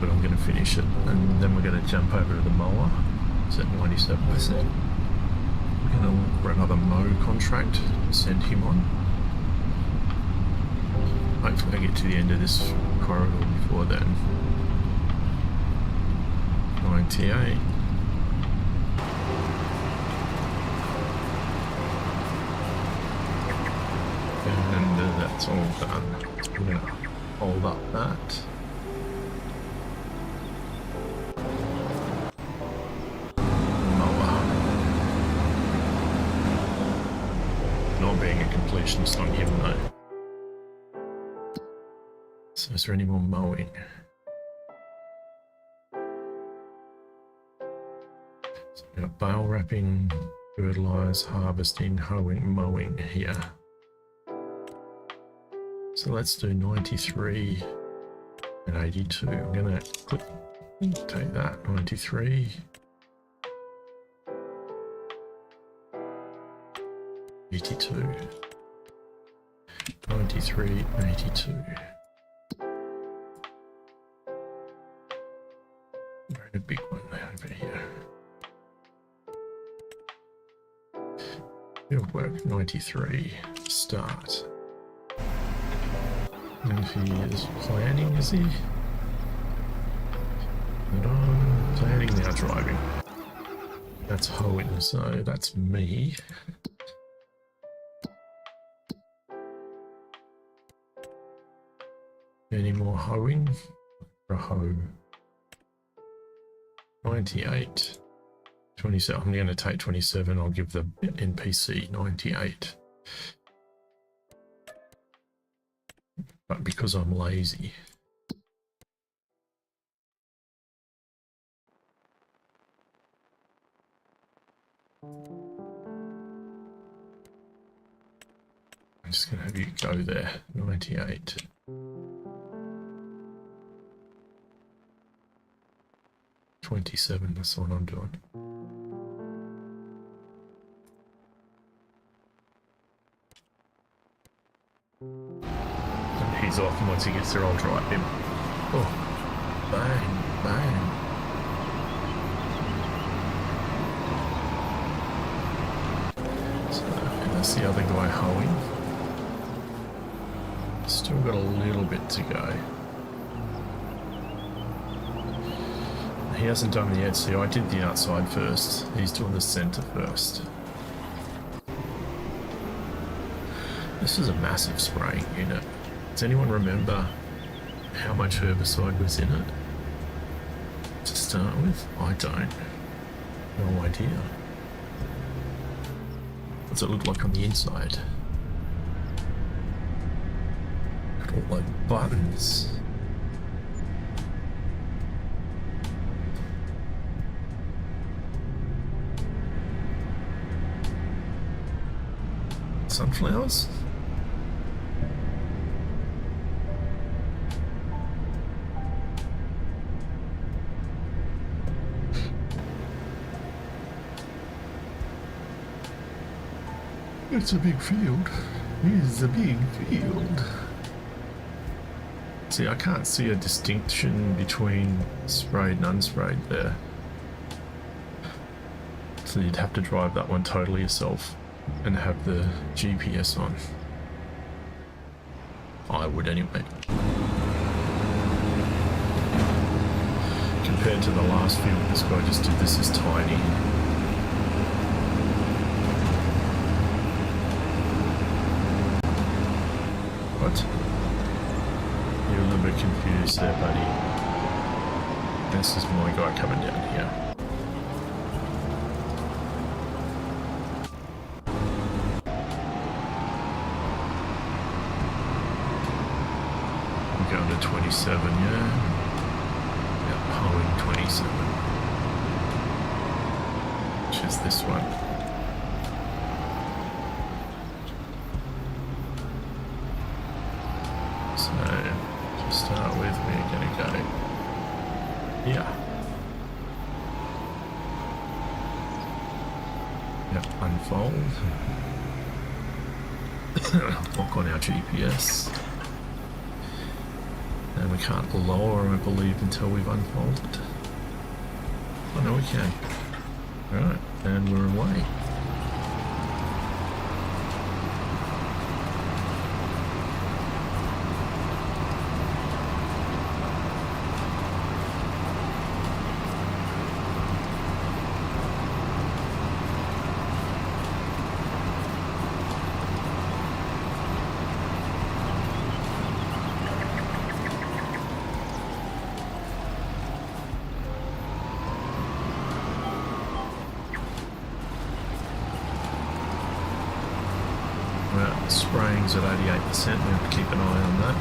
But I'm going to finish it, and then we're going to jump over to the mower. It's at 97%. We're going to look for another mow contract, send him on. Hopefully I get to the end of this corridor before then. 98. And that's all done. I'm going to hold up that. Congratulations on him though. So is there any more mowing? So we've got bale wrapping, fertilise, harvesting, hoeing, mowing here. So let's do 93 and 82. I'm gonna take that, 93. 82. 93, 82. Very a big one over here. Field work 93. Start. And he is planning, is he? And I'm planning now, driving. That's hoeing, so that's me. Any more hoeing? Or a hoe? 98. 27. I'm going to take 27. I'll give the NPC 98. But because I'm lazy. I'm just going to have you go there. 98. 27, that's what I'm doing. And he's off, and once he gets there, I'll drive him. Oh, bang, bang. So, and that's the other guy hoeing. Still got a little bit to go. He hasn't done the edge, so I did the outside first. He's doing the center first. This is a massive spraying unit. Does anyone remember how much herbicide was in it to start with? I don't. No idea. What's it look like on the inside? Got all like buttons. Sunflowers? It's a big field. It's a big field. See, I can't see a distinction between sprayed and unsprayed there. So you'd have to drive that one totally yourself and have the GPS on. I would anyway. Compared to the last field, this guy just did this is tiny. What? You're a little bit confused there, buddy. This is my guy coming down here. I'm going to 27, yeah? Yeah, hoeing 27. Which is this one. So, to start with, we're going to go here. Yep, unfold. Lock on our GPS. And we can't lower, I believe, until we've unfolded. Oh no, we can. Alright, and we're away. Spraying's at 88%. We have to keep an eye on that.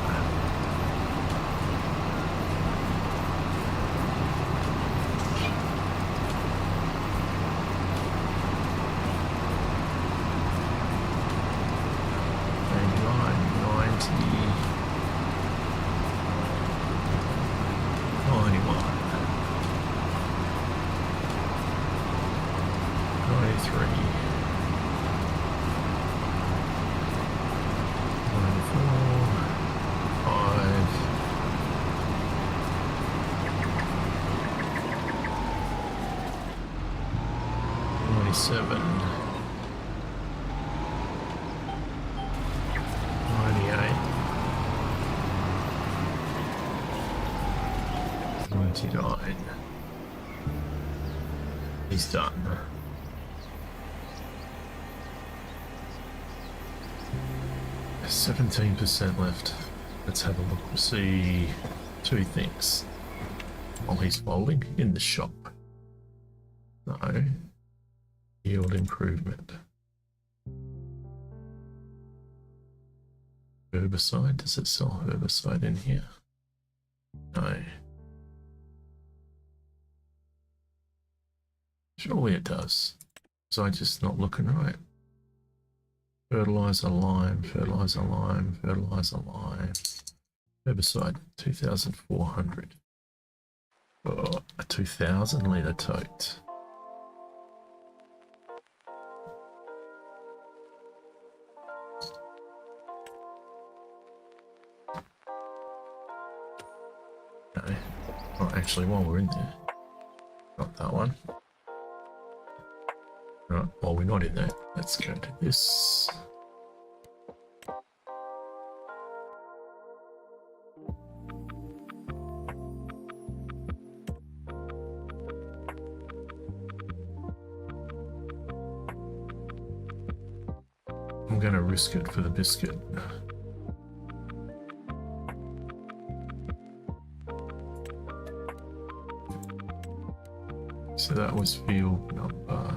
He's done. There's 17% left. Let's have a look. We'll see two things. While he's folding in the shop. No. Yield improvement. Herbicide. Does it sell herbicide in here? No. Surely it does. Was I just not looking right? Fertilizer, lime, fertilizer, lime, fertilizer, lime. Herbicide, 2,400. Oh, a 2,000 litre tote. No. Oh, actually, while we're in there, got that one. Right, while we're not in there, let's go to this. I'm going to risk it for the biscuit. So that was field number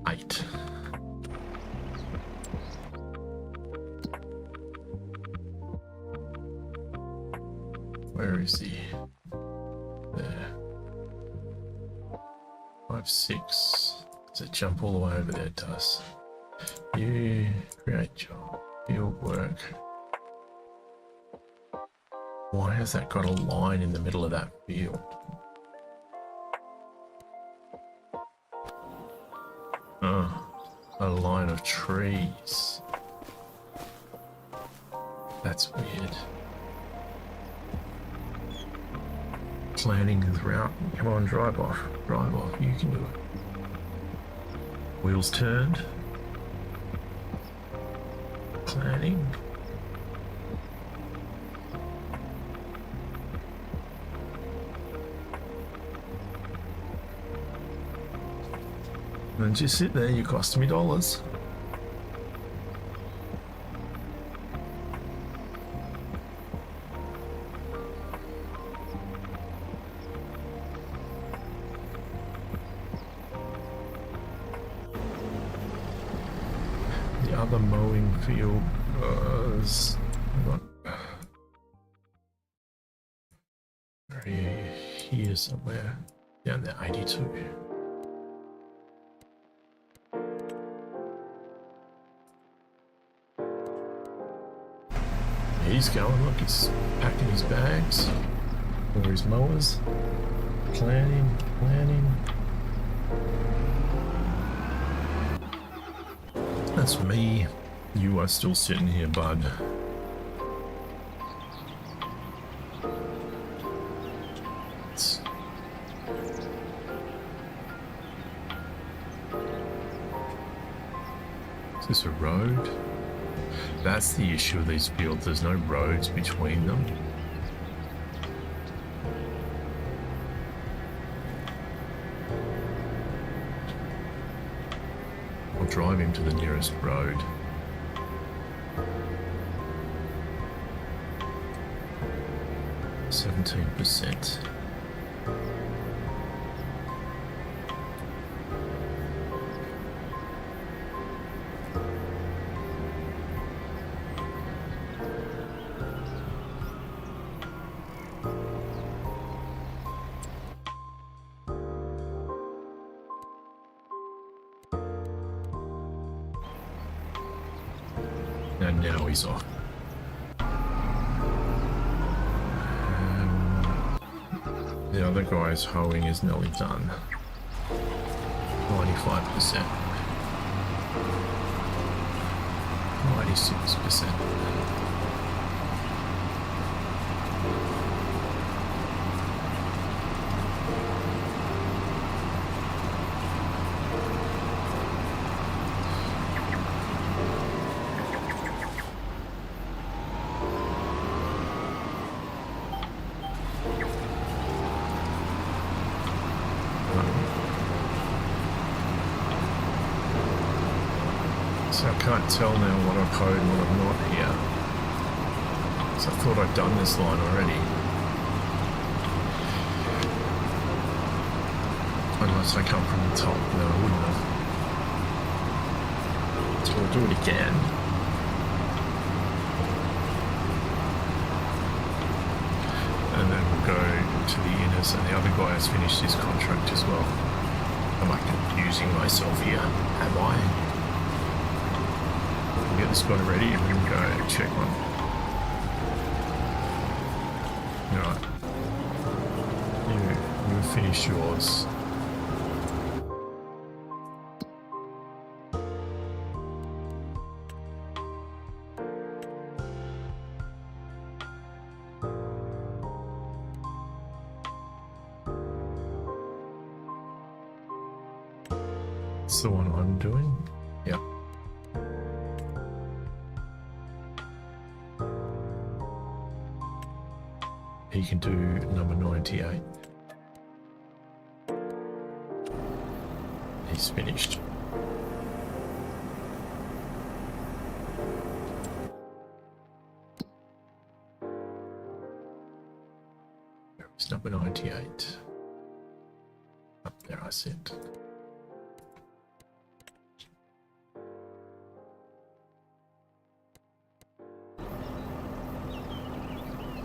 8. Where is he? There. 5, 6. Does it jump all the way over there? It does. You create job, field work. Why has that got a line in the middle of that field? Oh, a line of trees. That's weird. Planning the route. Come on, drive off. Drive off. You can do it. Wheels turned. Planning. And just sit there, you cost me dollars. The other mowing field was here somewhere, down there, 82. He's going, look, he's packing his bags or his mowers, planning. That's me. You are still sitting here, bud. Is this a road? That's the issue with these fields, there's no roads between them. I'll drive him to the nearest road. %. And now he's off. The other guy's hoeing is nearly done. 95%. 96%. So I can't tell now what I've hoed and what I've not here. So I thought I'd done this line already. Unless I come from the top. No, I wouldn't have. So we'll do it again. And then we'll go to the inners, and the other guy has finished his contract as well. Am I confusing myself here? Am I? We'll get this guy ready and then go check one. Alright. You finish yours. It's the one I'm doing. Yep. He can do number 98. He's finished. It's number 98. Up there, I said.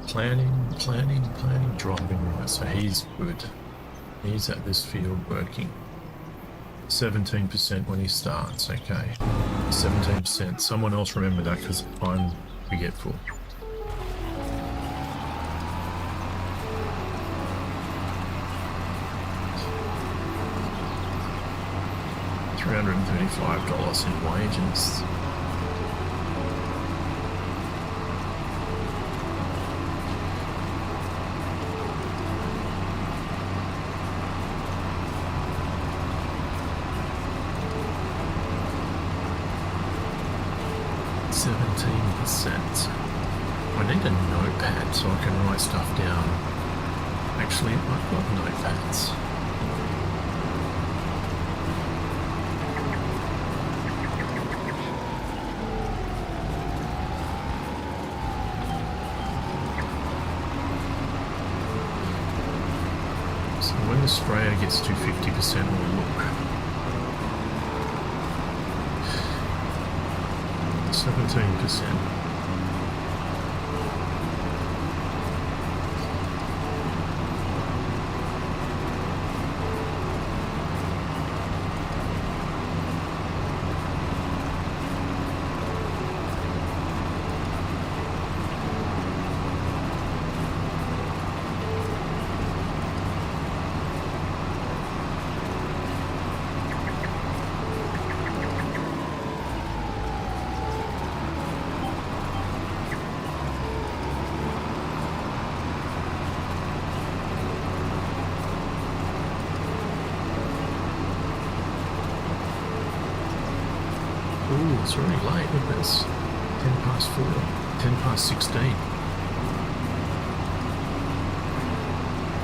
Planning, driving right. So he's good. He's at this field working. 17% when he starts, okay. 17%. Someone else remember that because I'm forgetful. $335 in wages. I need a notepad so I can write stuff down. Actually, I've got notepads. So when the sprayer gets to 50%, we'll look. 17%. 'Ooh, it's already late with this. 10 past 4, 10 past 16.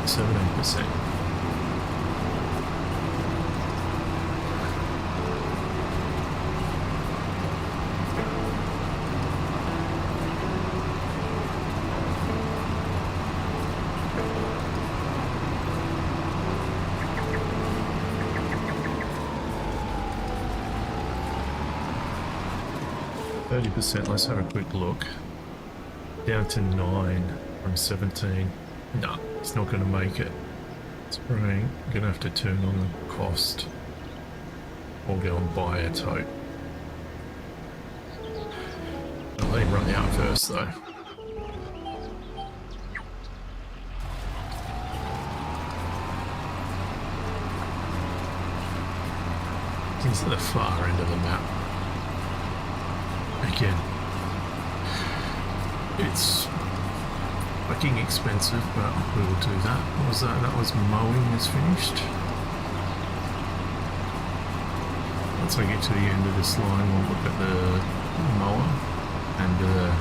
17%. Let's have a quick look. Down to 9 from 17. No, it's not going to make it. Spraying. I'm going to have to turn on the cost or go and buy a tote. run out first though. These are the far end of the map. Again, it's fucking expensive, but we will do that. What was that? That was mowing is finished. Once I get to the end of this line, we'll look at the mower and the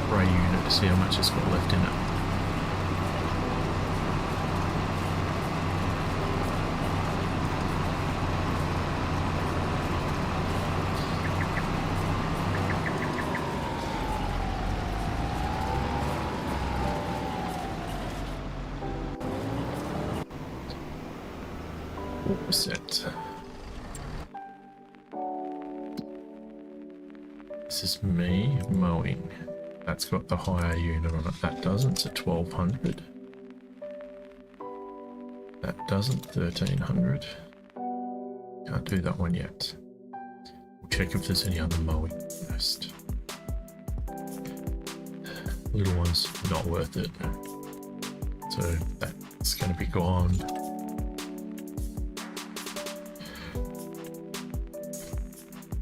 spray unit to see how much it's got left in it. Percent. This is me mowing. That's got the higher unit on it. That doesn't. It's a 1200. That doesn't. 1300. Can't do that one yet. We'll check if there's any other mowing first. Little ones, not worth it. So that's going to be gone.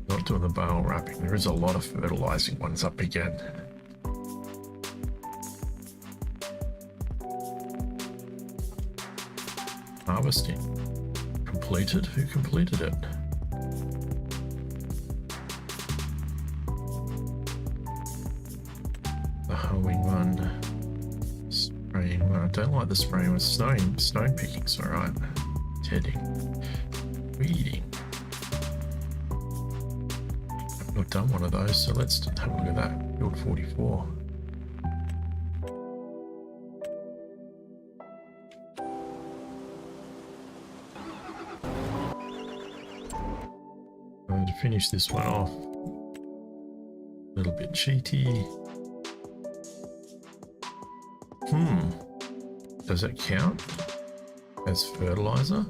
Not doing the bale wrapping. There is a lot of fertilizing ones up again. Harvesting. Completed? Who completed it? The hoeing one. Spraying one. I don't like the spraying one. Stone picking's alright. Tedding. Weeding. I've done one of those, so let's have a look at that. Build 44. I'm going to finish this one off. A little bit cheaty. Does it count as fertilizer?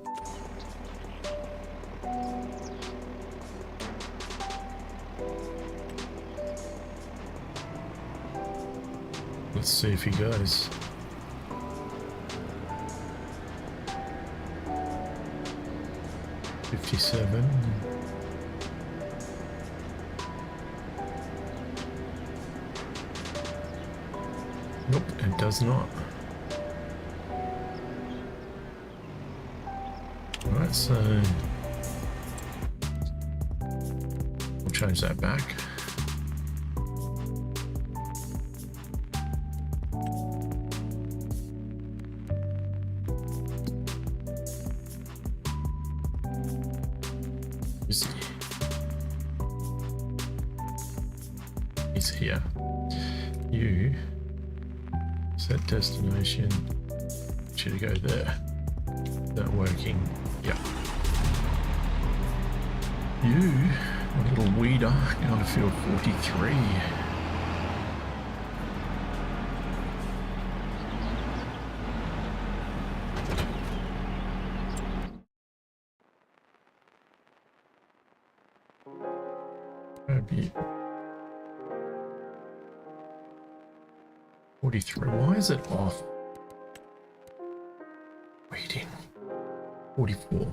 Let's see if he goes. $57. Nope, it does not. Alright, so we'll change that back. He's here. You set destination. Should go there. Is that working? Yeah. You, a little weeder, going to field 43. Maybe 43. Why is it off? Waiting. 44.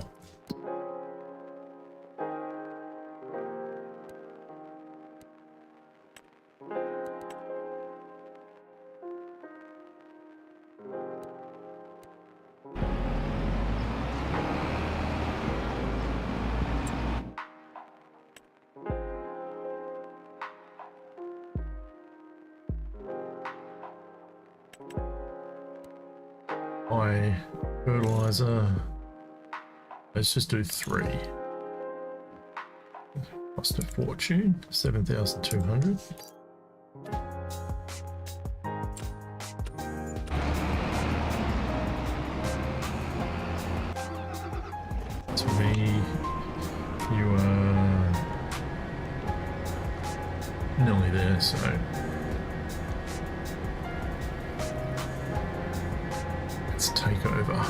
Fertilizer. Let's just do 3. Cost a fortune. 7,200. To me, you are nearly there, so let's take over.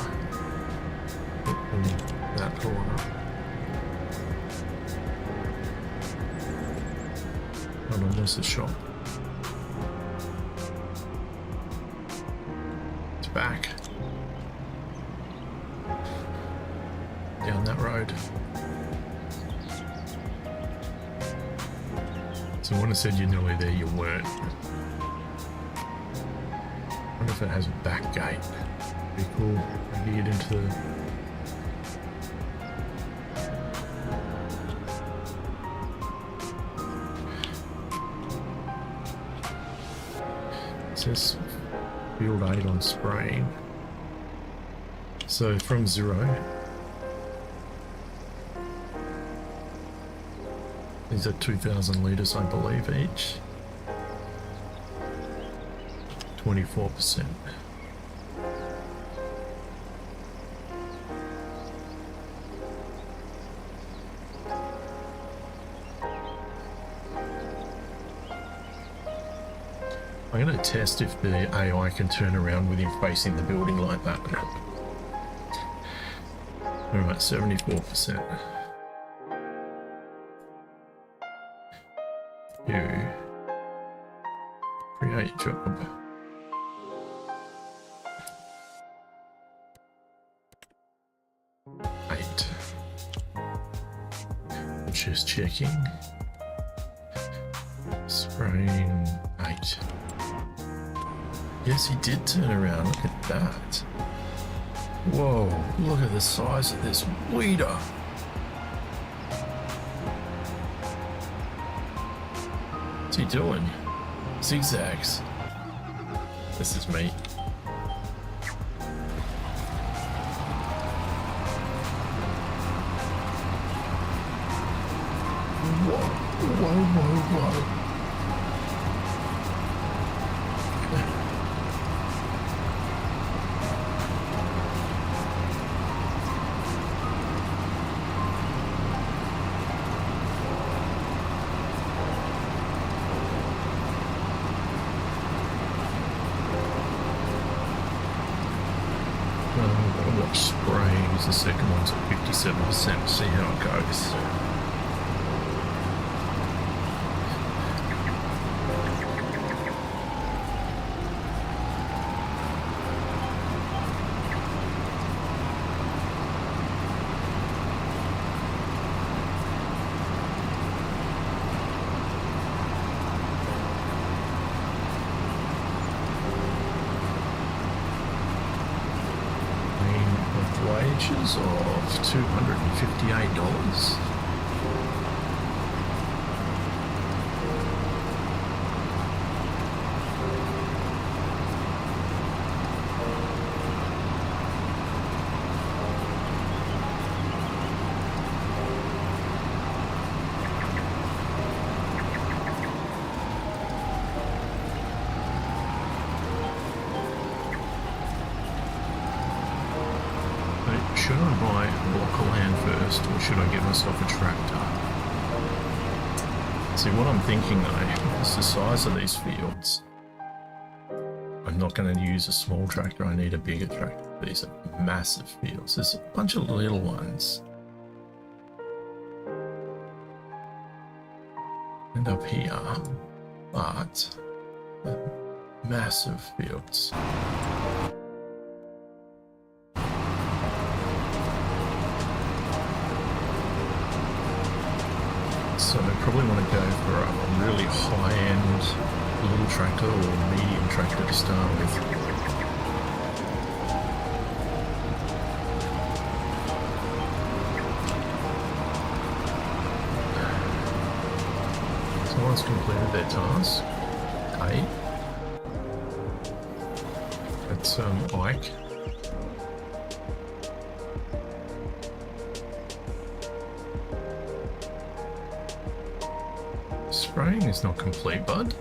That corner. Not on, there's the shop. It's back. Down that road. So when I said you're nearly there, you weren't. I wonder if it has a back gate. Be cool. Maybe get into the... It says field 8 on spraying. So from 0, these are 2,000 litres, I believe, each. 24%. I'm going to test if the AI can turn around with him facing the building like that. Alright, 74%. You create job. Just checking. Spraying 8. Yes, he did turn around. Look at that. Whoa, look at the size of this weeder. What's he doing? Zigzags. This is me. Whoa, whoa, whoa, whoa. Watch sprays. The second one's at 57%. See how it goes. Wages of $258. Should I buy a block of land first, or should I get myself a tractor? See, what I'm thinking though, is the size of these fields. I'm not going to use a small tractor, I need a bigger tractor. These are massive fields. There's a bunch of little ones. And up here, but massive fields. So I probably want to go for a really high-end little tractor or medium tractor to start with. Someone's completed their task. Okay. That's Ike. Spraying is not complete, bud.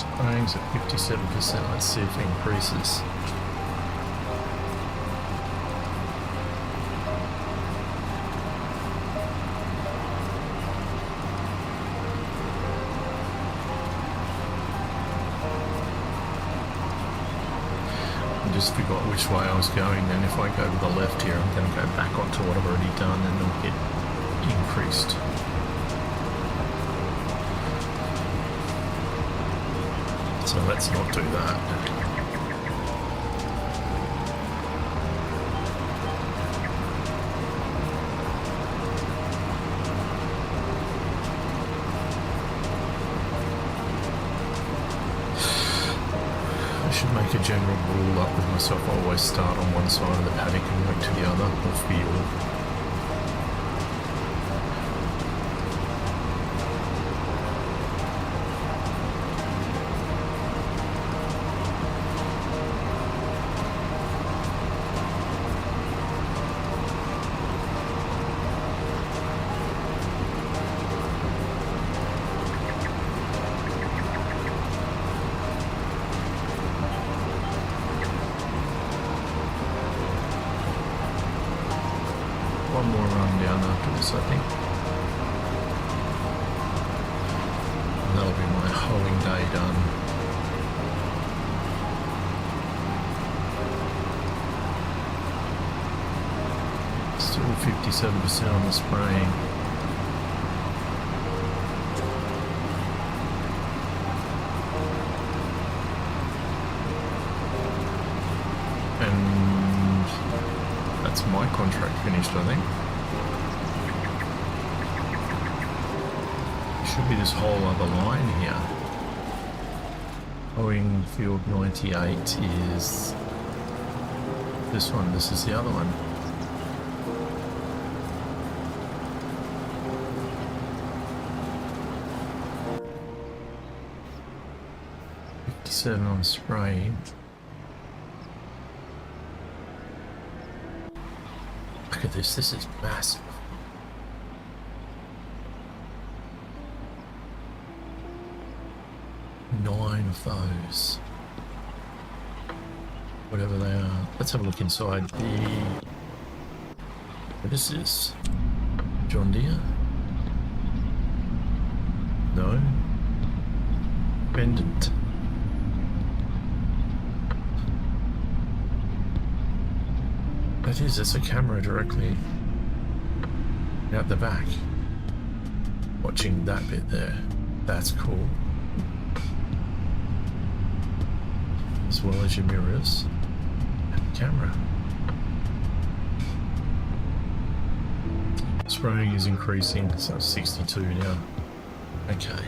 Spraying's at 57%. Let's see if it increases. I just forgot which way I was going. Then if I go to the left here, I'm going to go back onto what I've already done and it'll get increased. So let's not do that. I should make a general rule up with myself. I always start on one side of the paddock and work to the other, or field. One more run down after this, I think. And that'll be my hoeing day done. Still 57% on the spraying. That's my contract finished, I think. Should be this whole other line here. Owing field 98 is this one. This is the other one. $57 on spraying. Look at this is massive. Nine of those. Whatever they are. Let's have a look inside what is this? John Deere? No. Pendant. That is, it's a camera directly out the back. Watching that bit there. That's cool. As well as your mirrors and camera. Spraying is increasing, so it's 62 now. Okay.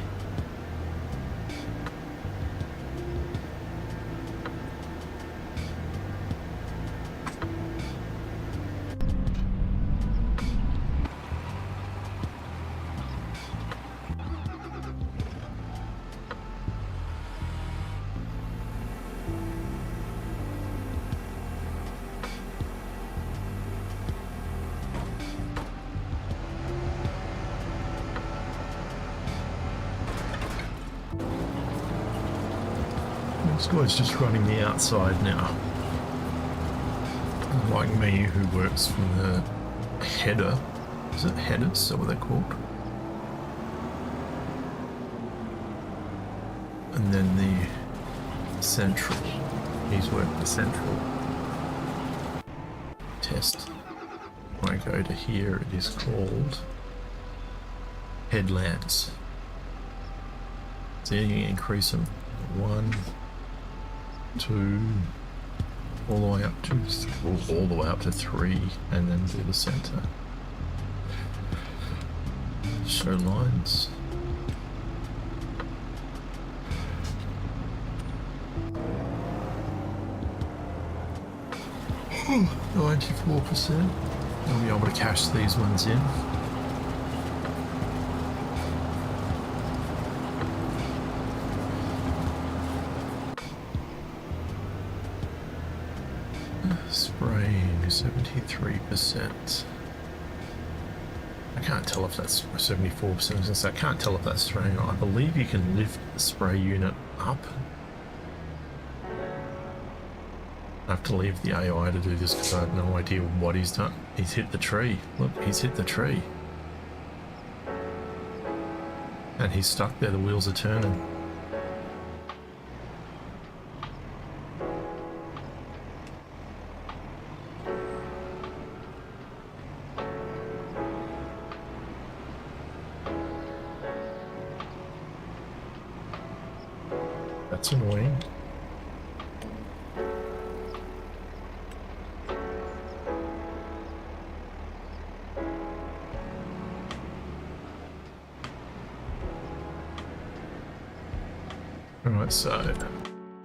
This guy's just running the outside now. Like me, who works from the header. Is it headers? Is that what they're called? And then the central. He's worked the central. Test. When I go to here, it is called headlands. So you can increase them. 1, 2, all the way up to all the way up to 3, and then do the center. Show lines. Oh, 94%. I'll be able to cash these ones in. Spraying 73%. can't tell if that's 74%. So I can't tell if that's spraying. I believe you can lift the spray unit up. I have to leave the AI to do this because I have no idea what he's done. He's hit the tree. Look, he's hit the tree. And he's stuck there, the wheels are turning. That's annoying. Alright, so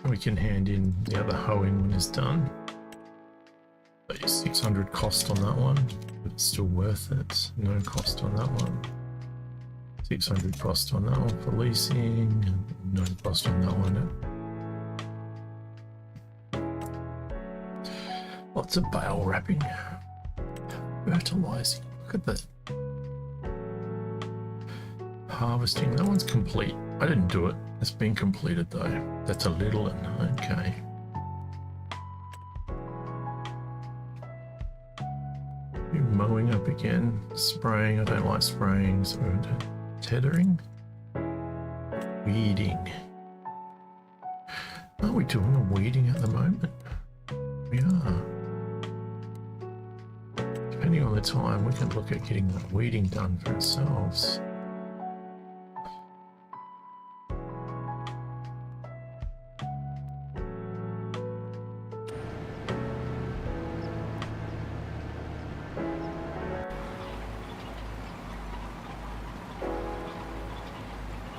we can hand in the other hoeing when it's done. 600 cost on that one, but it's still worth it. No cost on that one. 600 cost on that one for leasing, no cost on that one. Lots of bale wrapping. Fertilizing, look at that. Harvesting, that one's complete. I didn't do it. It's been completed though. That's a little one. Okay. Mowing up again. Spraying. I don't like spraying. So tethering. Weeding. Are we doing a weeding at the moment? We are. Depending on the time, we can look at getting the weeding done for ourselves.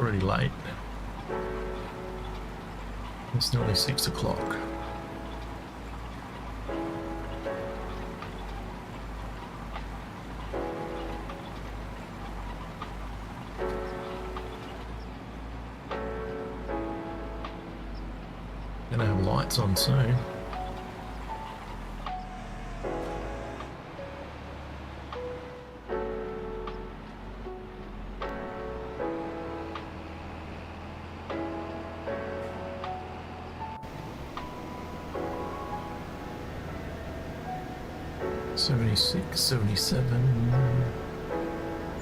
Already late. It's nearly 6 o'clock. Gonna have lights on soon. $76, $77,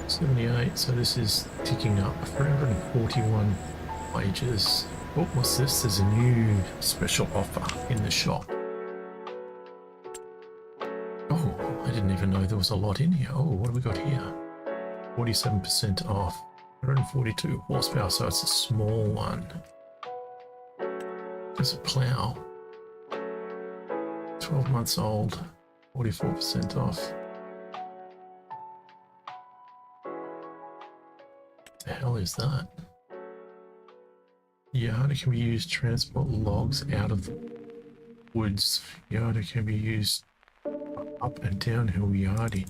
$78, so this is ticking up. 341 wages. Oh, what's this? There's a new special offer in the shop. Oh, I didn't even know there was a lot in here. Oh, what have we got here? 47% off. 142 horsepower, so it's a small one. There's a plow. 12 months old. 44% off. What the hell is that? Yarder can be used to transport logs out of the woods. Yarder can be used up and downhill yarding.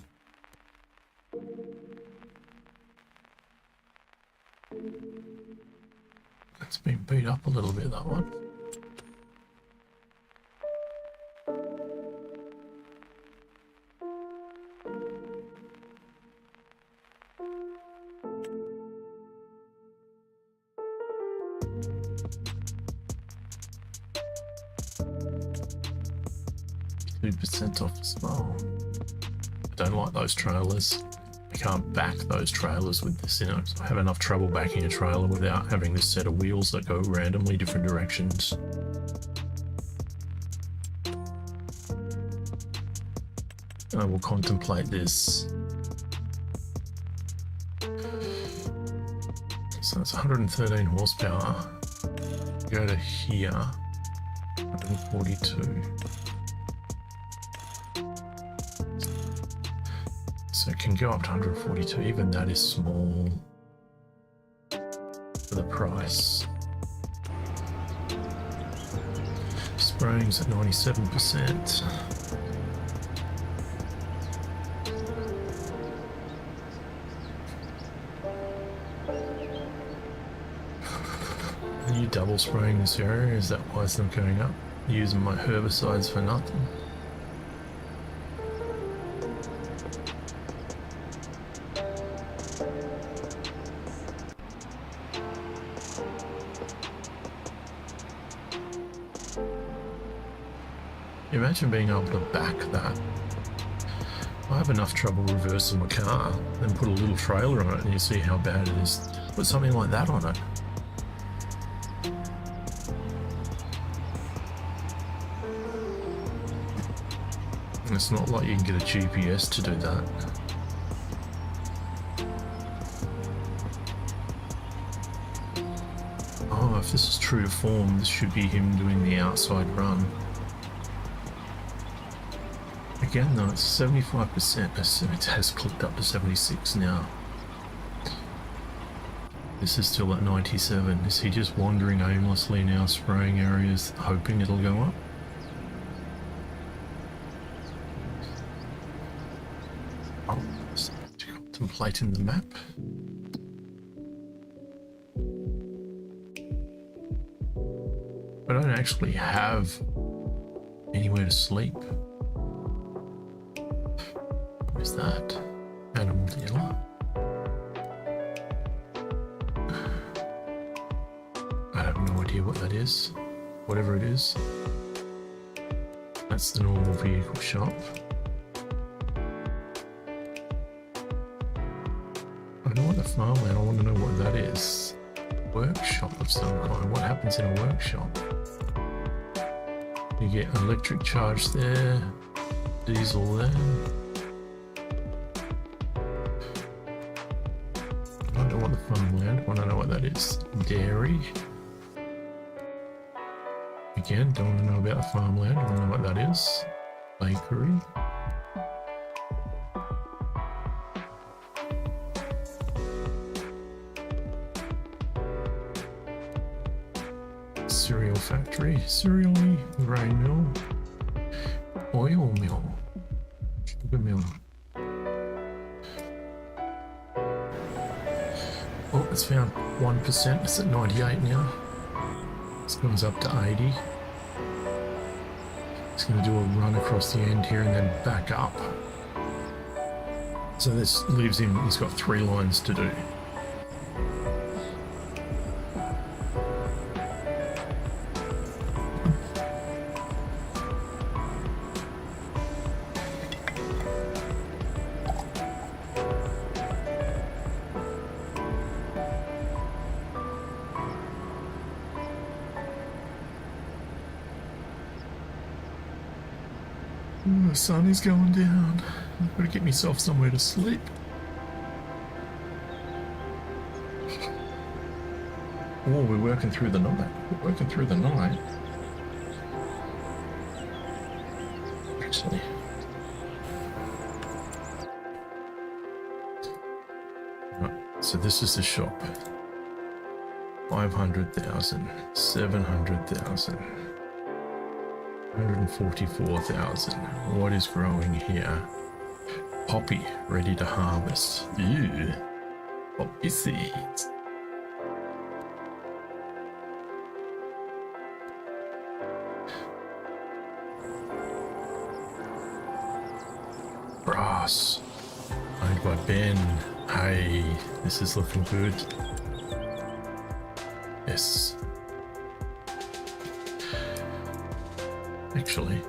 It's been beat up a little bit, that one. % off as well. I don't like those trailers. I can't back those trailers with this in it. I have enough trouble backing a trailer without having this set of wheels that go randomly different directions. I will contemplate this. So it's 113 horsepower. Go to here, 142. So it can go up to 142, even that is small for the price. Spraying's at 97%. Are you double spraying this area? Is that why it's not going up? Using my herbicides for nothing? Imagine being able to back that. I have enough trouble reversing my car, then put a little trailer on it and you see how bad it is. Put something like that on it. And it's not like you can get a GPS to do that. Oh, if this is true to form, this should be him doing the outside run. Again though, it's 75%, it has clicked up to 76 now. This is still at 97. Is he just wandering aimlessly now, spraying areas, hoping it'll go up? Oh, contemplating the map. I don't actually have anywhere to sleep. What is that? Animal dealer. I have no idea what that is. Whatever it is. That's the normal vehicle shop. I don't want the farmland, I want to know what that is. Workshop of some kind. What happens in a workshop? You get an electric charge there, diesel there. I don't want the farmland, I want to know what that is. Dairy. Again, don't want to know about the farmland, I want to know what that is. Bakery. Cereal factory, cereal grain mill, oil mill, sugar mill. Oh, it's found 1%, it's at 98 now. This comes up to 80. It's going to do a run across the end here and then back up. So this leaves him, he's got 3 lines to do. The sun is going down. I've got to get myself somewhere to sleep. Oh, we're working through the night. We're working through the night. Actually. Right, so this is the shop. 500,000, 700,000. 144,000. What is growing here? Poppy, ready to harvest. Ew. Poppy seeds. Brass. Owned by Ben. Hey, this is looking good. Yes. Actually,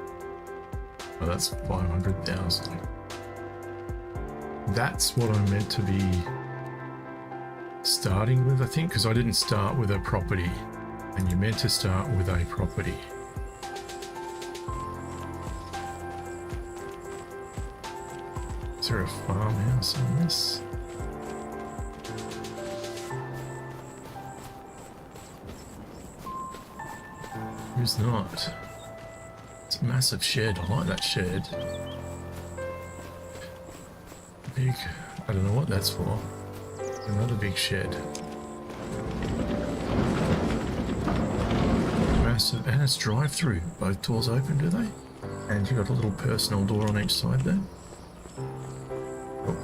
oh, that's 500,000. That's what I'm meant to be starting with, I think, because I didn't start with a property, and you're meant to start with a property. Is there a farmhouse on this? There's not. It's a massive shed. I like that shed. Big. I don't know what that's for. Another big shed. Massive. And it's drive-through. Both doors open, do they? And you've got a little personal door on each side there. Oh.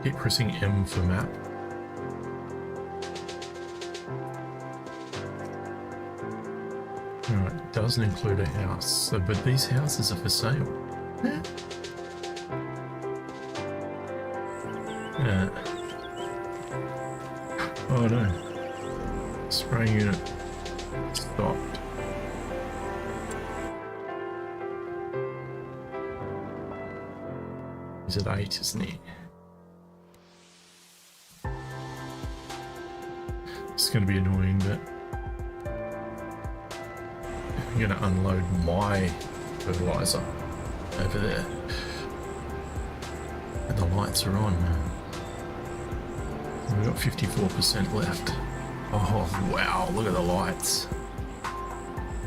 Keep pressing M for map. Alright, doesn't include a house, so, but these houses are for sale. Oh no. Spray unit stopped. He's at 8, isn't he? It's going to be annoying, but I'm going to unload my fertilizer over there. And the lights are on. We've got 54% left. Oh, wow, look at the lights.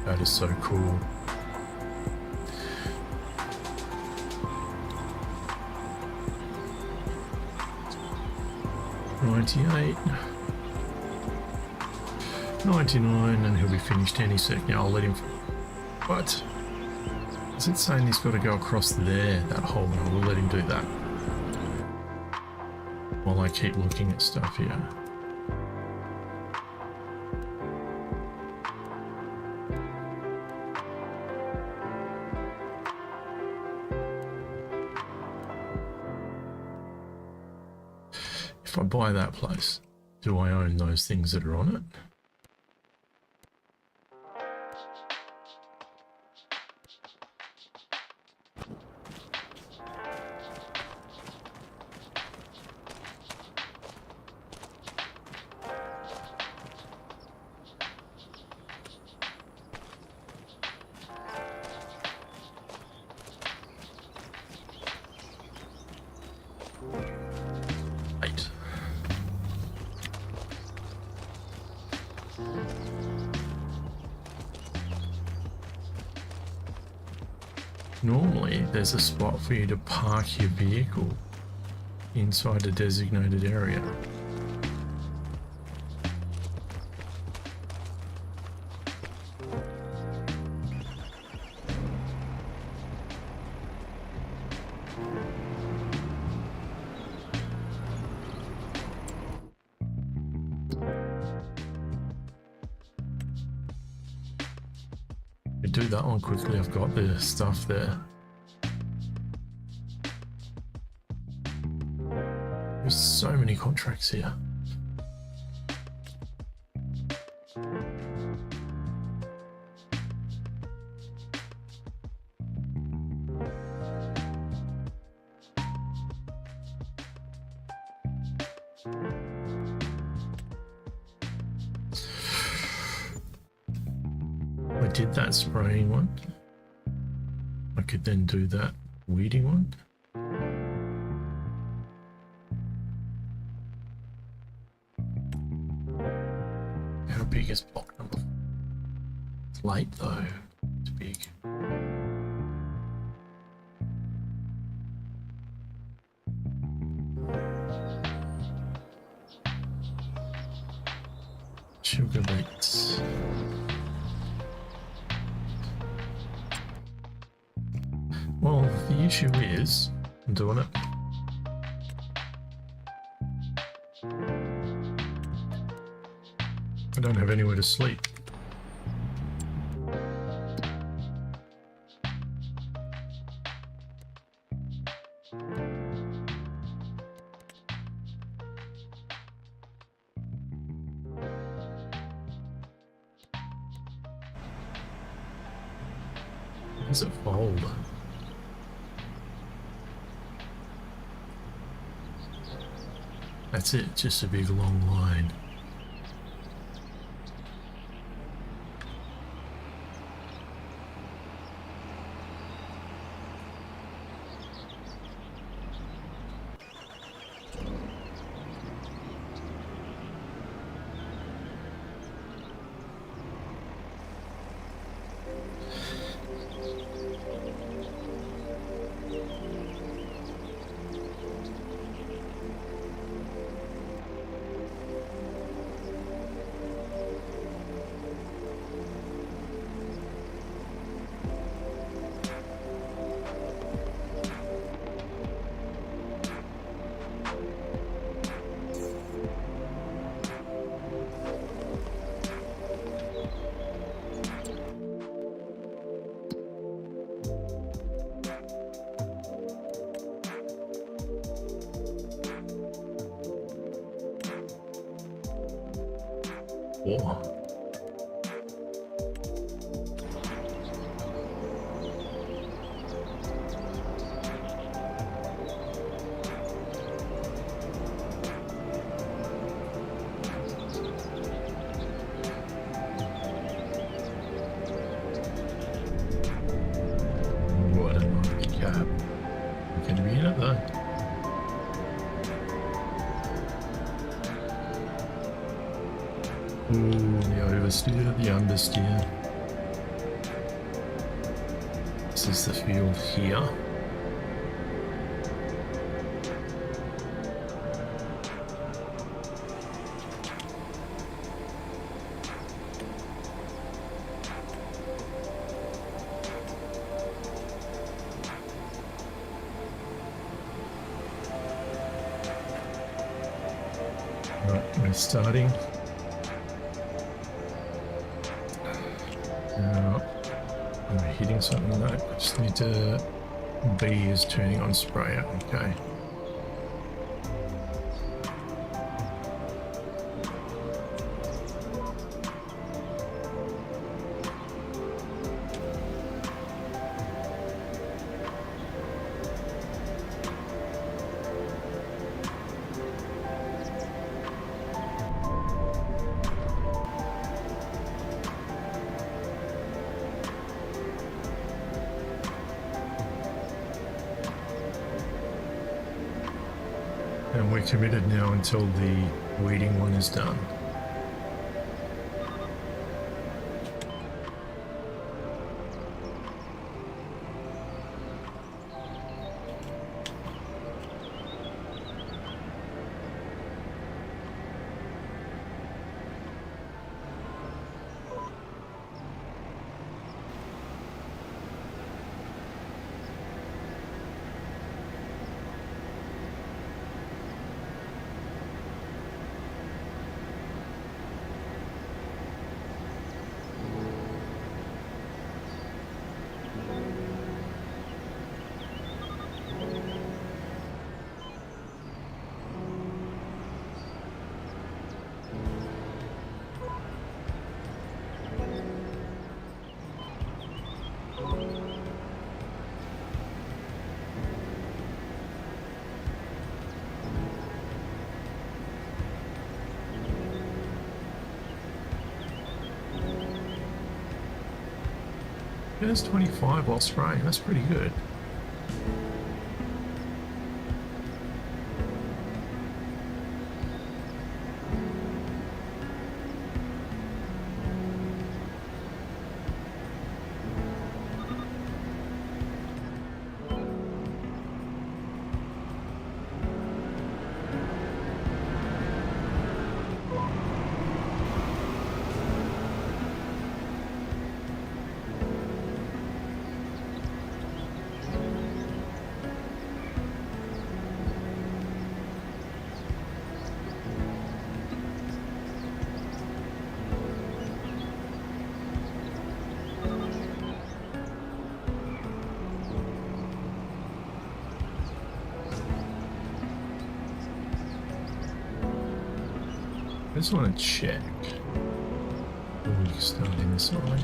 That is so cool. $98, $99, and he'll be finished any sec. Now I'll let him. What? Is it saying he's got to go across there, that hole? No, we'll let him do that. While I keep looking at stuff here. If I buy that place, do I own those things that are on it? Normally, there's a spot for you to park your vehicle inside a designated area. Do that one quickly. I've got the stuff there. There's so many contracts here. I did that spraying one. I could then do that weeding one. How big is block number? It's late though. It's big. Sugar beets. Well, the issue is, I'm doing it. I don't have anywhere to sleep. How does it fold? That's it, just a big long line. 4. What a lucky cab. We're gonna be in it though. Ooh, the oversteer, the understeer. This is the field here. Right, we're starting. Am I hitting something? No, I just need to... B is turning on sprayer, okay. And we're committed now until the weeding one is done. There's 25 while spraying, that's pretty good. I just want to check. We can start inside.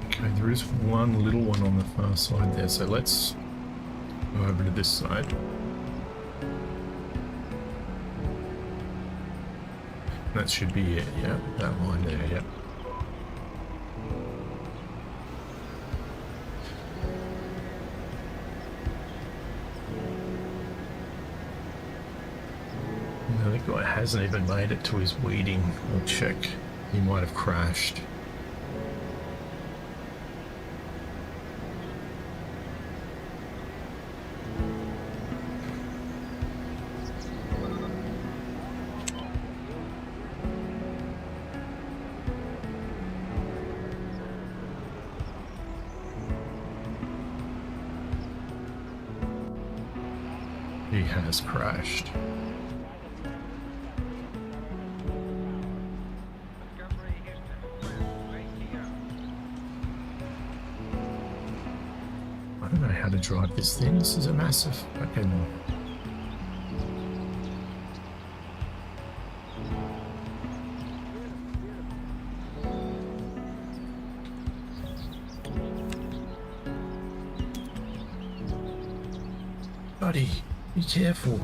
Okay, there is one little one on the far side there, so let's go over to this side. That should be it, yeah, that line there, yeah. The guy hasn't even made it to his weeding. I'll check. He might have crashed. He has crashed. I don't know how to drive this thing. This is a massive fucking... Buddy, be careful.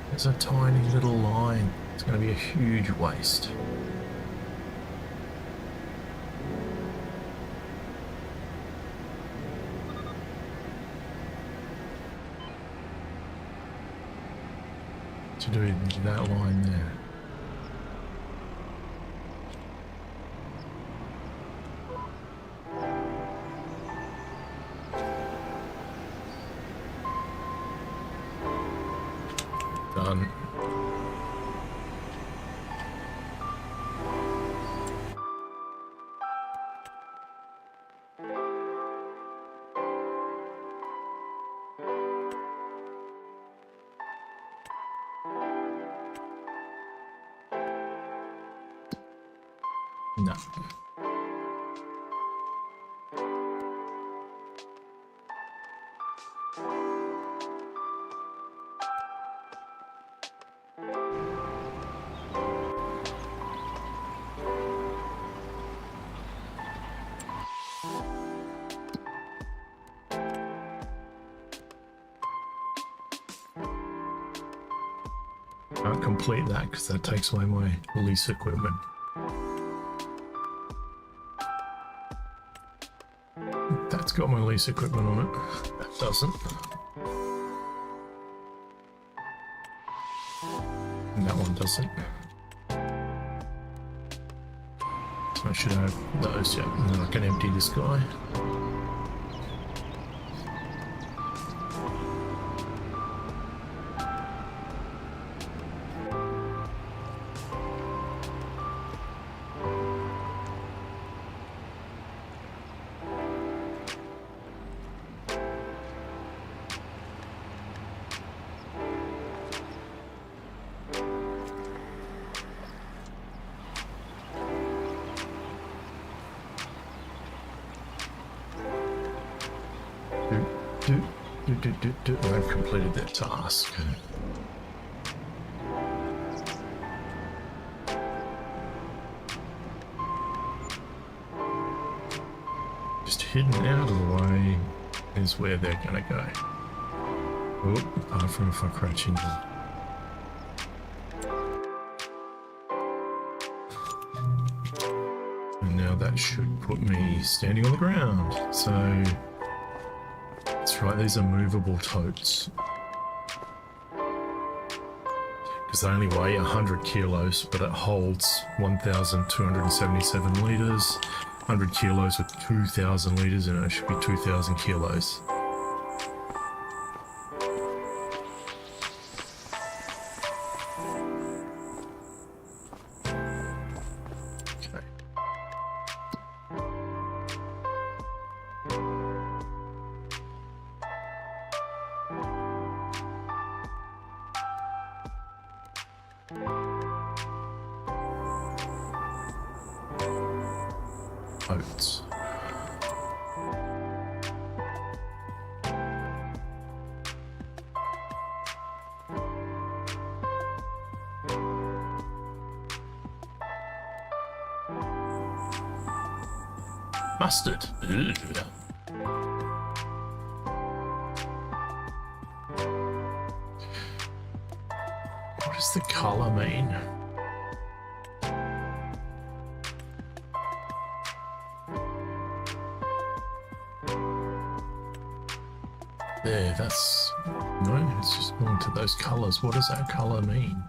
There's a tiny little line. It's going to be a huge waste. To do that line there. Done. No. Can't complete that because that takes away my lease equipment. That's got my lease equipment on it. That doesn't. And that one doesn't. So I should have those, yeah. And then I can empty this guy. I've completed that task. Just hidden out of the way is where they're gonna go. Oh, apart from if I crouch into them. And now that should put me standing on the ground. So that's right, these are movable totes. Because they only weigh 100 kilos, but it holds 1,277 litres. 100 kilos with 2,000 litres in it, it should be 2,000 kilos. Oats. Mustard. Ugh. What does the colour mean? There, that's... No, it's just going to those colours. What does that colour mean?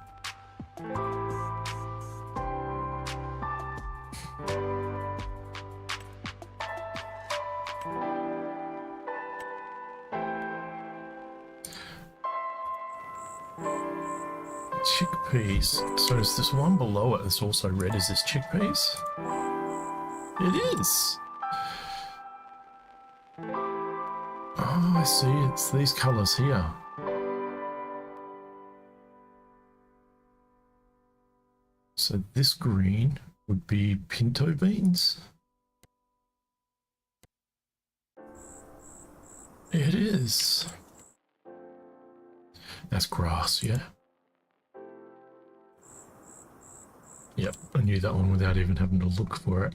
Chickpeas. So is this one below it that's also red? Is this chickpeas? It is! Oh, I see. It's these colours here. So this green would be pinto beans. It is. That's grass, yeah? Yep, I knew that one without even having to look for it.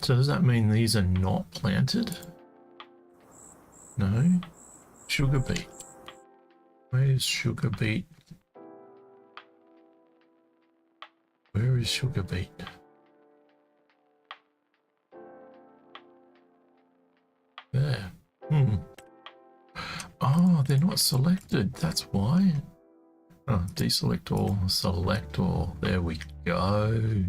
So does that mean these are not planted? No? Sugar beet. Where's sugar beet? Where is sugar beet? There. Oh, they're not selected. That's why. Oh, deselect all, select all. There we go.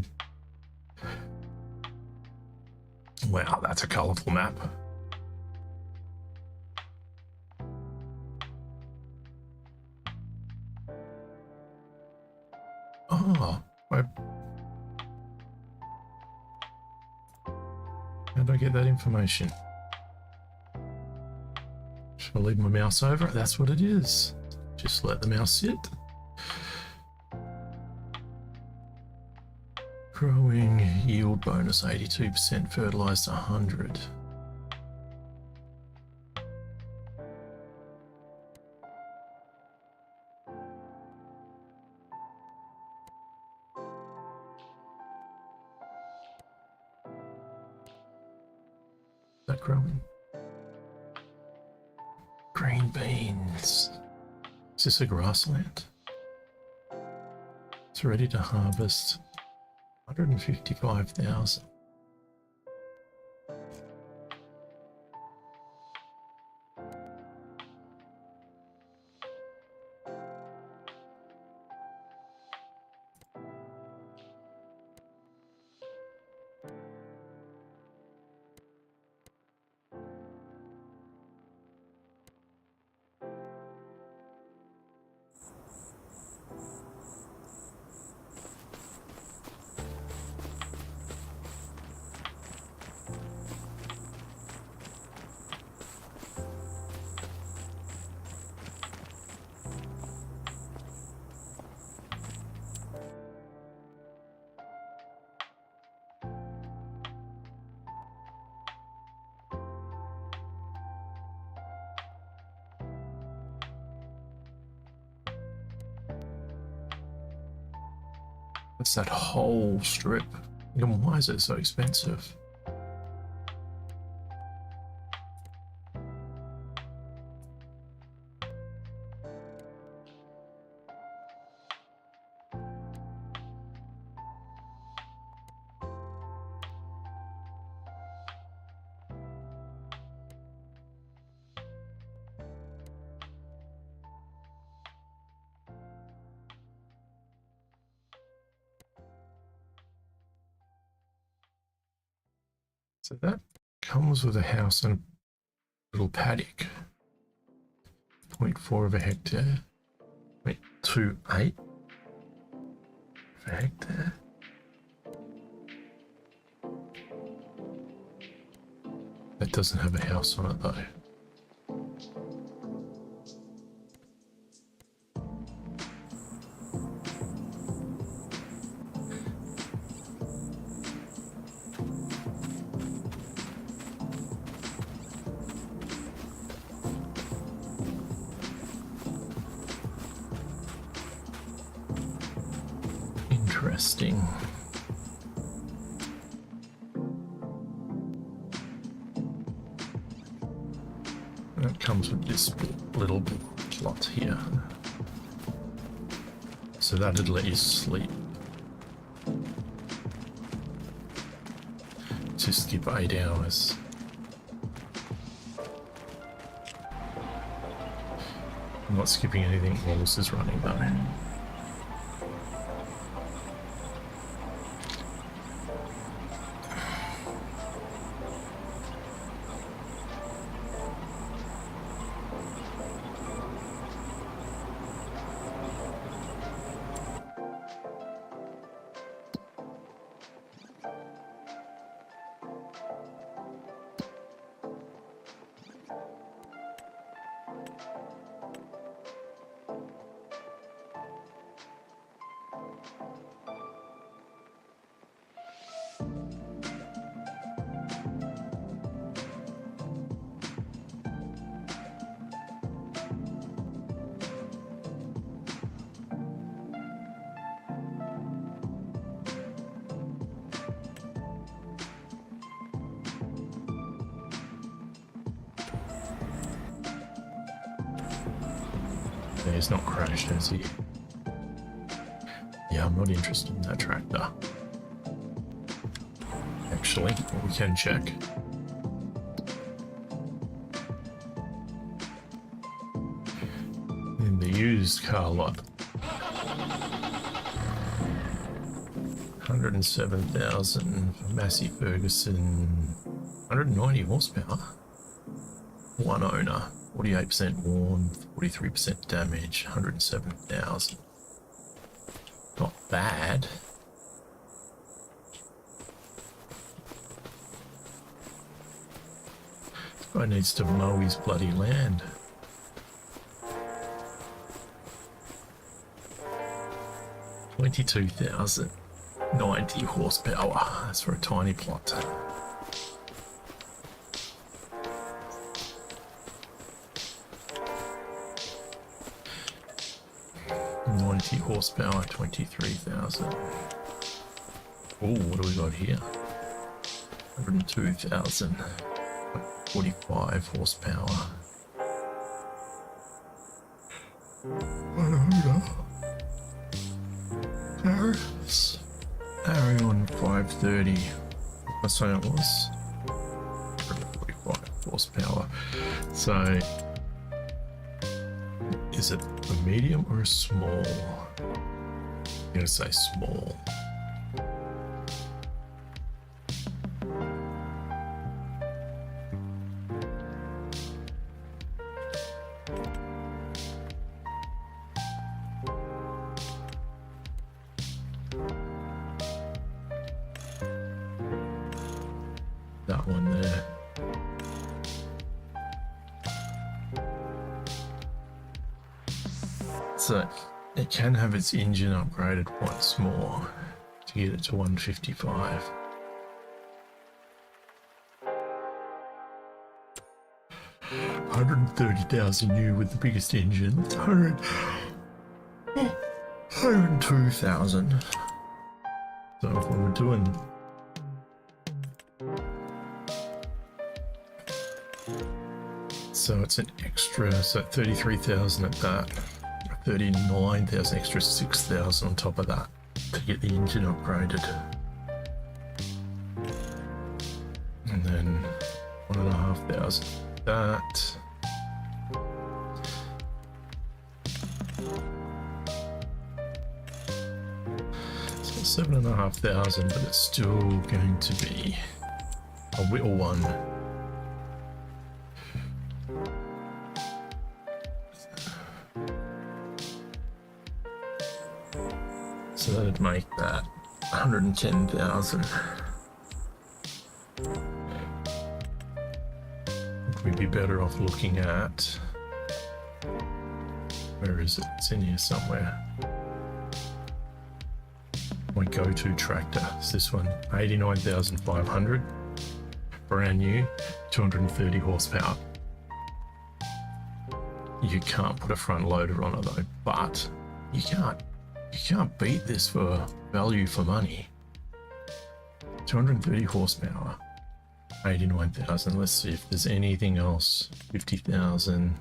Wow, that's a colourful map. Oh, how did I get that information? Should I leave my mouse over it? That's what it is. Just let the mouse sit. Growing yield bonus 82%, fertilized 100. Is that growing? Green beans. Is this a grassland? It's ready to harvest. 155,000. That's that whole strip. And why is it so expensive? So that comes with a house and a little paddock. 0.4 of a hectare. 0.28 of a hectare. That doesn't have a house on it though. Interesting. That comes with this little plot here. So that'd let you sleep. To skip 8 hours. I'm not skipping anything while this is running though. He's not crashed, has he? Yeah, I'm not interested in that tractor. Actually, we can check. In the used car lot. 107,000 Massey Ferguson, 190 horsepower. One owner, 48% worn, 43% damage, 107,000. Not bad. This guy needs to mow his bloody land. $22,090 horsepower. That's for a tiny plot. Horsepower, 23,000. Oh, what do we got here? 102,000. 45 horsepower. Paris. Arion 530. I say it was 145 horsepower. So, is it a medium or a small? I'm gonna say small. That one there. So it can have its engine upgraded once more to get it to 155. $130,000 new with the biggest engine. 102,000. So if we were doing so it's an extra, so 33,000 at that. 39,000 extra, 6,000 on top of that to get the engine upgraded. And then 1,500 that. So 7,500, but it's still going to be a Whittle one. So that'd make that 110,000. We'd be better off looking at, where is it? It's in here somewhere. My go-to tractor is this one, 89,500, brand new, 230 horsepower. You can't put a front loader on it though, but you can't beat this for value for money. 230 horsepower, 89,000. Let's see if there's anything else. 50,000.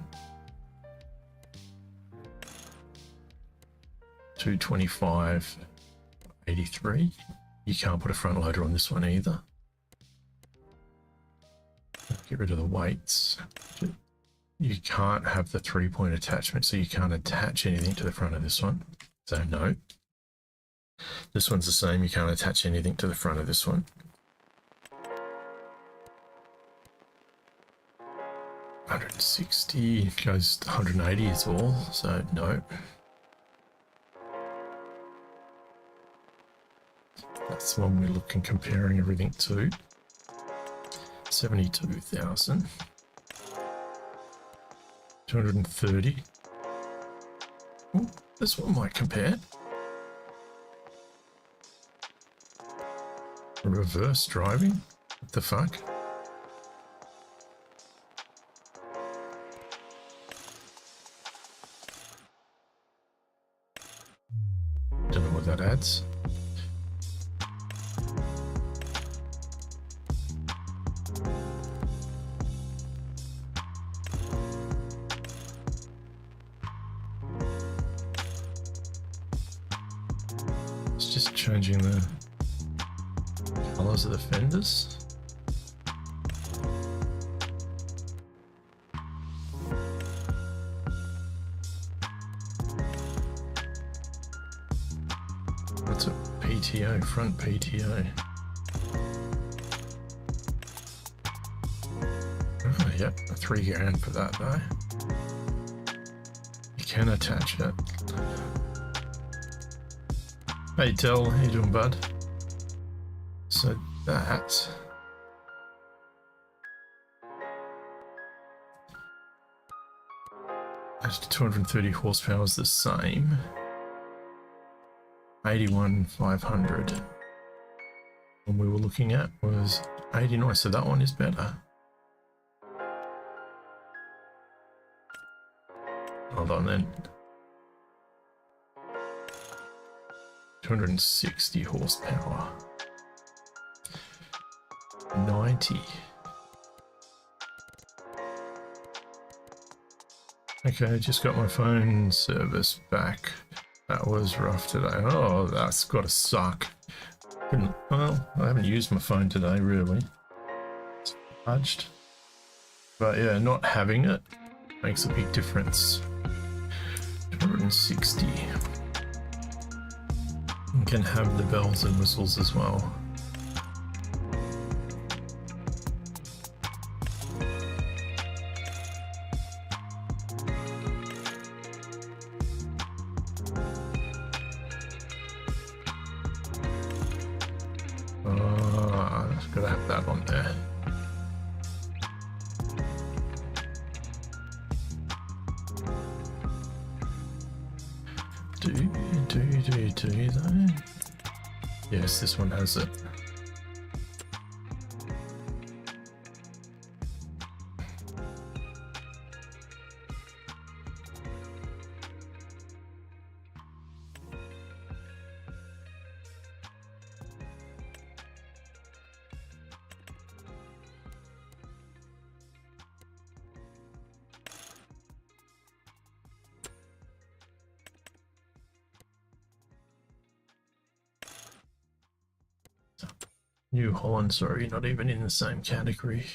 225, 83. You can't put a front loader on this one either. Get rid of the weights. You can't have the 3-point attachment, so you can't attach anything to the front of this one. So no. This one's the same, you can't attach anything to the front of this one. 160 goes to 180 is all, so no. That's the one we're looking, comparing everything to. 72,000. 230. Ooh, this one might compare. Reverse driving? What the fuck? Don't know what that adds. just changing the colors of the fenders. That's a PTO, front PTO. Oh, yep, $3,000 for that though. You can attach it. Hey Tell, how you doing, bud? So that's 230 horsepower is the same. 81,500. One we were looking at was 89, so that one is better. Hold on then. 260 horsepower. 90. Okay, just got my phone service back. That was rough today. Oh, that's gotta suck. Well, I haven't used my phone today, really. It's charged. But yeah, not having it makes a big difference. 260. You can have the bells and whistles as well. Gotta have that on there. Do though? Yes, this one has it. New Holland, sorry, not even in the same category.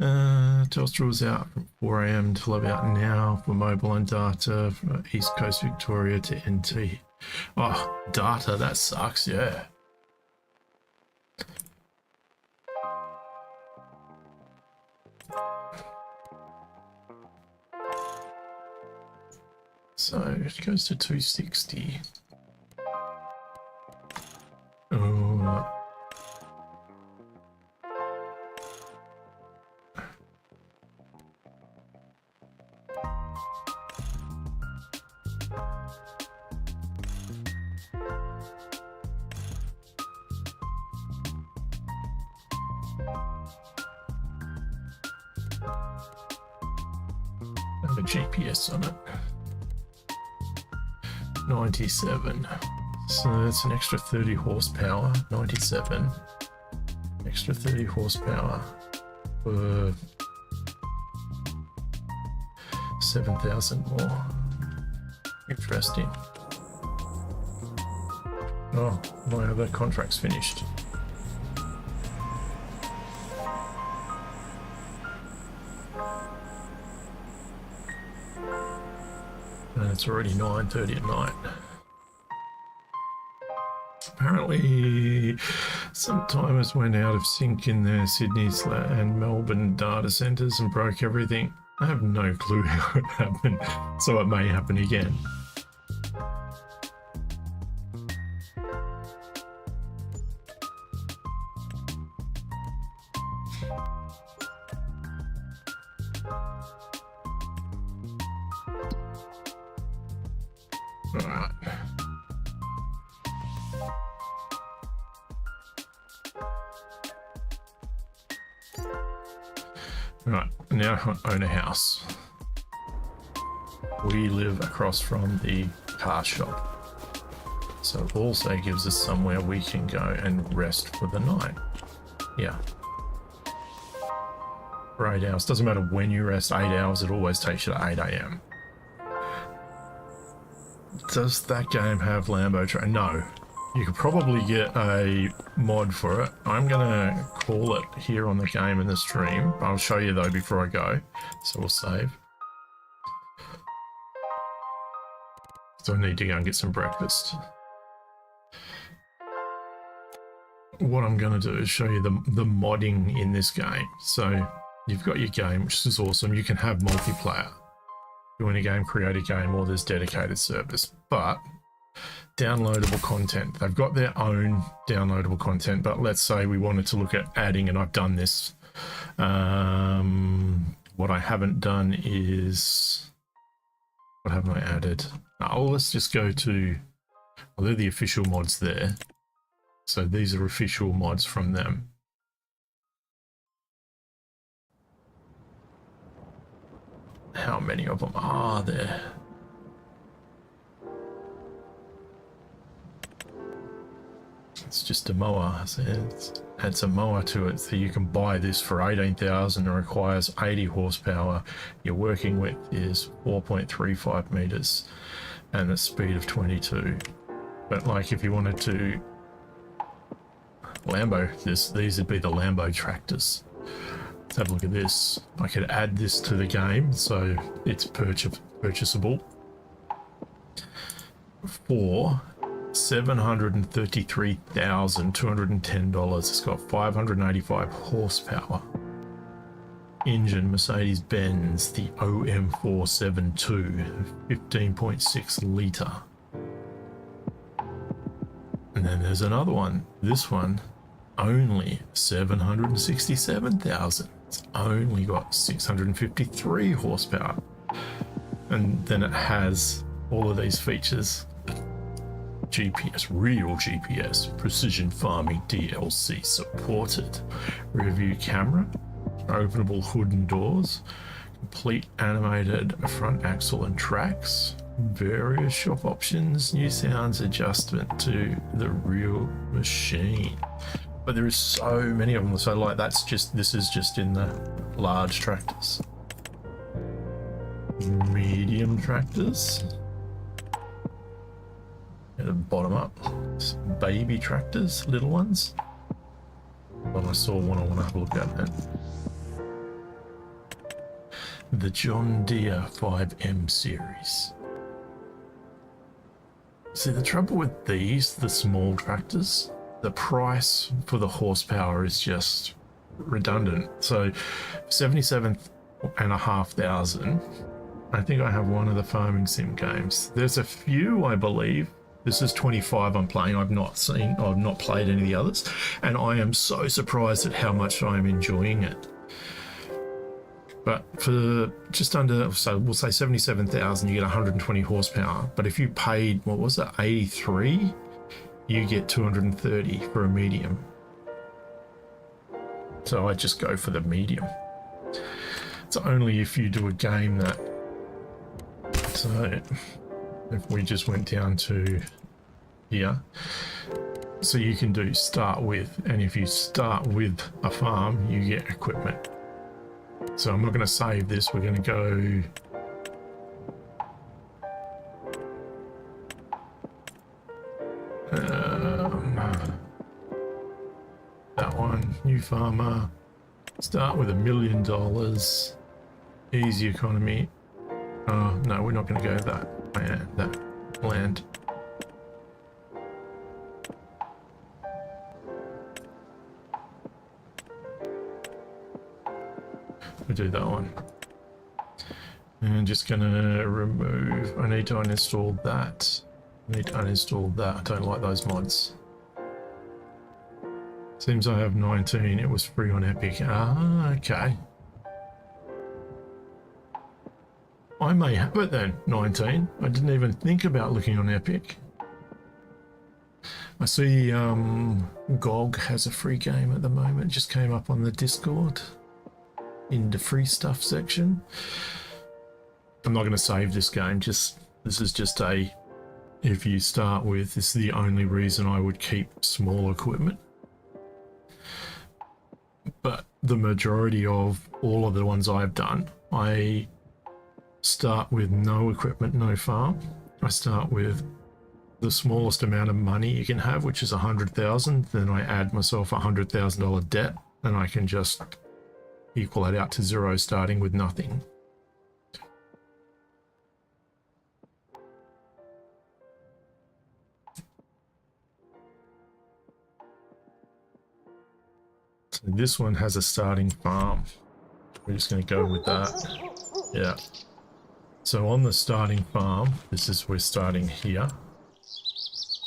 Telstra was out from 4 AM till about now for mobile and data from East Coast Victoria to NT. Oh, data, that sucks, yeah. So it goes to 260. Oh. And a GPS on it. 97. So that's an extra 30 horsepower. 97. Extra 30 horsepower for 7,000 more. Interesting. Oh, my other contract's finished. And it's already 9:30 at night. Apparently, some timers went out of sync in their Sydney and Melbourne data centres and broke everything. I have no clue how it happened, so it may happen again. Alright. Right, now I own a house. We live across from the car shop. So it also gives us somewhere we can go and rest for the night. Yeah. For 8 hours. Doesn't matter when you rest, 8 hours, it always takes you to 8 AM. Does that game have Lambo track? No. You could probably get a mod for it. I'm gonna call it here on the game in the stream. I'll show you though before I go. So we'll save. So I need to go and get some breakfast. What I'm gonna do is show you the modding in this game. So you've got your game, which is awesome. You can have multiplayer. Join a game, create a game, or there's dedicated servers. But downloadable content. They've got their own downloadable content, but let's say we wanted to look at adding, and I've done this. What I haven't done is, what haven't I added? Oh, let's just go to, well, they're the official mods there. So these are official mods from them. How many of them are there? It's just a mower. So it adds a mower to it, so you can buy this for 18,000. It requires 80 horsepower. Your working width is 4.35 meters and a speed of 22. But like if you wanted to Lambo, these would be the Lambo tractors. Let's have a look at this. I could add this to the game, so it's purchasable for $733,210. It's got 585 horsepower. Engine, Mercedes-Benz, the OM472, 15.6 litre. And then there's another one. This one, only 767,000. It's only got 653 horsepower. And then it has all of these features. GPS, real GPS, precision farming DLC supported, review camera, openable hood and doors, complete animated front axle and tracks, various shop options, new sounds adjustment to the real machine. But there is so many of them, so like this is just in the large tractors. Medium tractors. At the bottom up, baby tractors, little ones. Well, I saw one I want to have a look at then. The John Deere 5M series. See, the trouble with these, the small tractors, the price for the horsepower is just redundant. So 77,500. I think I have one of the farming sim games. There's a few, I believe. This is 25 I'm playing. I've not played any of the others, and I am so surprised at how much I am enjoying it. But for just under, so we'll say 77,000, you get 120 horsepower. But if you paid, what was it, 83, you get 230 for a medium. So I just go for the medium. It's only if you do a game that, so if we just went down to here, so you can do start with, and if you start with a farm, you get equipment. So I'm not going to save this, we're going to go that one, new farmer, start with $1 million, easy economy. No, we're not going to go that land. We'll do that one. And just gonna remove, I need to uninstall that. I need to uninstall that. I don't like those mods. Seems I have 19, it was free on Epic. Ah, okay. I may have it then, 19. I didn't even think about looking on Epic. I see GOG has a free game at the moment, just came up on the Discord in the free stuff section. I'm not going to save this game, this is just a, if you start with, this is the only reason I would keep small equipment. But the majority of all of the ones I've done, I start with no equipment, no farm. I start with the smallest amount of money you can have, which is 100,000. Then I add myself $100,000 debt, and I can just equal that out to zero, starting with nothing. So this one has a starting farm. We're just going to go with that. Yeah. So on the starting farm, we're starting here.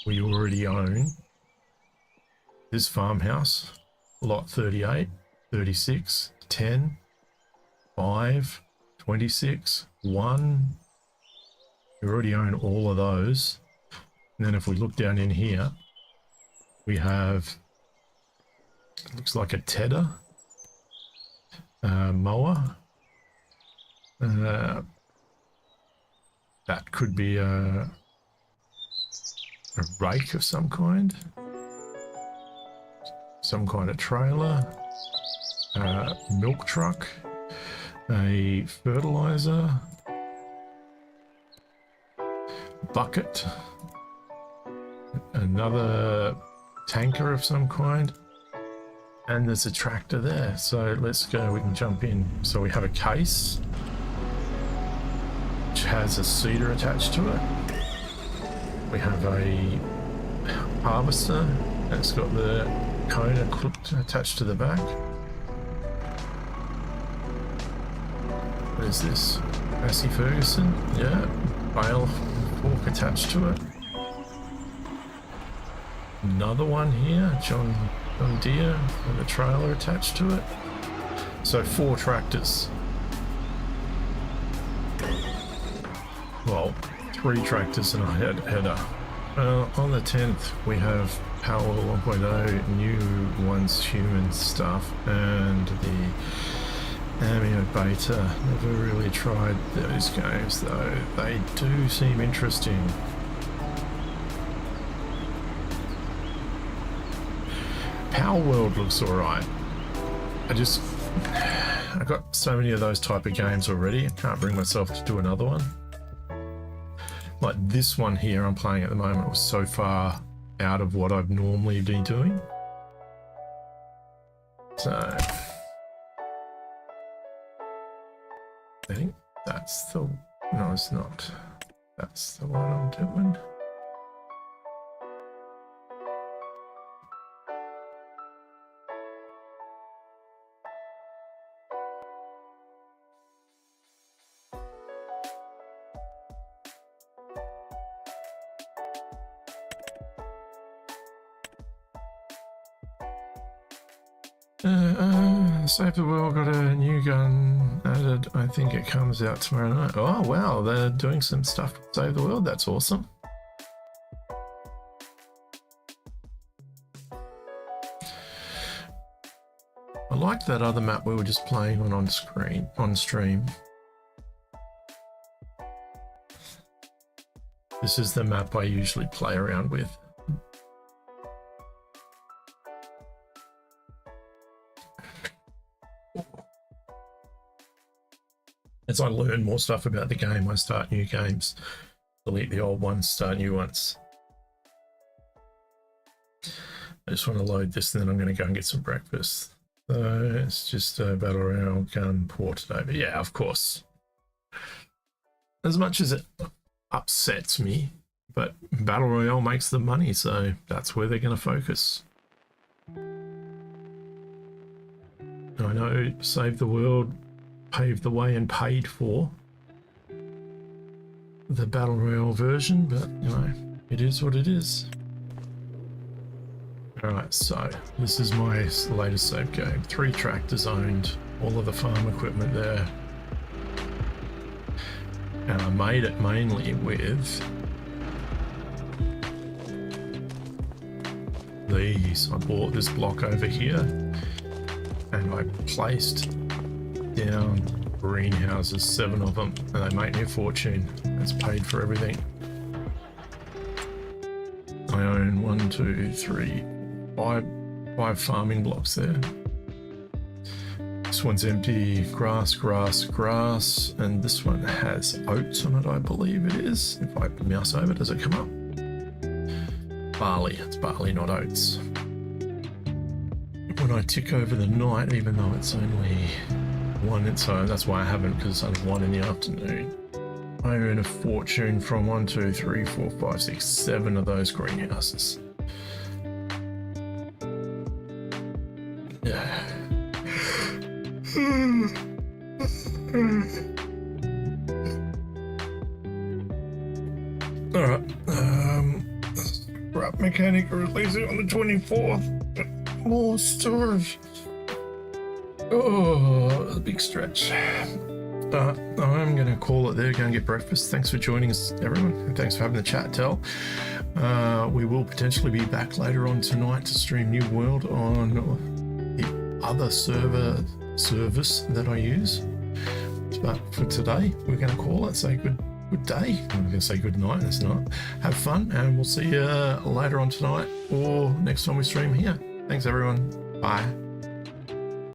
We already own this farmhouse, lot 38, 36, 10, 5, 26, 1. We already own all of those. And then if we look down in here, we have, it looks like a tedder, mower. That could be a rake of some kind. Some kind of trailer. Milk truck. A fertilizer. Bucket. Another tanker of some kind. And there's a tractor there. So let's go, we can jump in. So we have a case, which has a seeder attached to it. We have a harvester that's got the cone clipped attached to the back. What is this? Massey Ferguson? Yeah. Bale fork attached to it. Another one here, John Deere with a trailer attached to it. So 4 tractors. Well, 3 tractors and a header. On the 10th, we have Powerwall 1.0, new ones, human stuff, and the Amio Beta. Never really tried those games though. They do seem interesting. Power World looks alright. I got so many of those type of games already, I can't bring myself to do another one. Like this one here I'm playing at the moment was so far out of what I've normally been doing. So I think that's the, no it's not. That's the one I'm doing. Save the World got a new gun added. I think it comes out tomorrow night. Oh wow, they're doing some stuff with Save the World. That's awesome. I liked that other map we were just playing on stream. This is the map I usually play around with. As I learn more stuff about the game, I start new games, delete the old ones, start new ones. I just want to load this and then I'm going to go and get some breakfast. So it's just a Battle Royale gun ported over. Yeah, of course. As much as it upsets me, but Battle Royale makes the money, so that's where they're going to focus. I know Save the World paved the way and paid for the Battle Royale version, but you know, it is what it is. Alright, so this is my latest save game. 3 tractors owned, all of the farm equipment there. And I made it mainly with these. I bought this block over here and I placed down greenhouses, 7 of them, and they make me a fortune. It's paid for everything. I own 1, 2, 3, 5 farming blocks there. This one's empty. Grass, grass, grass. And this one has oats on it, I believe it is. If I mouse over, does it come up? Barley. It's barley, not oats. When I tick over the night, even though it's only 1, so that's why I haven't, because it's only 1 in the afternoon, I earn a fortune from 1, 2, 3, 4, 5, 6, 7 of those greenhouses. Yeah. Alright, scrap mechanic release it on the 24th. More storage. Oh, a big stretch. I'm going to call it there, go and get breakfast. Thanks for joining us, everyone, and thanks for having the chat, Tell. We will potentially be back later on tonight to stream New World on the other service that I use. But for today, we're going to call it, say good day. I'm going to say good night, it's not. Have fun, and we'll see you later on tonight or next time we stream here. Thanks, everyone. Bye.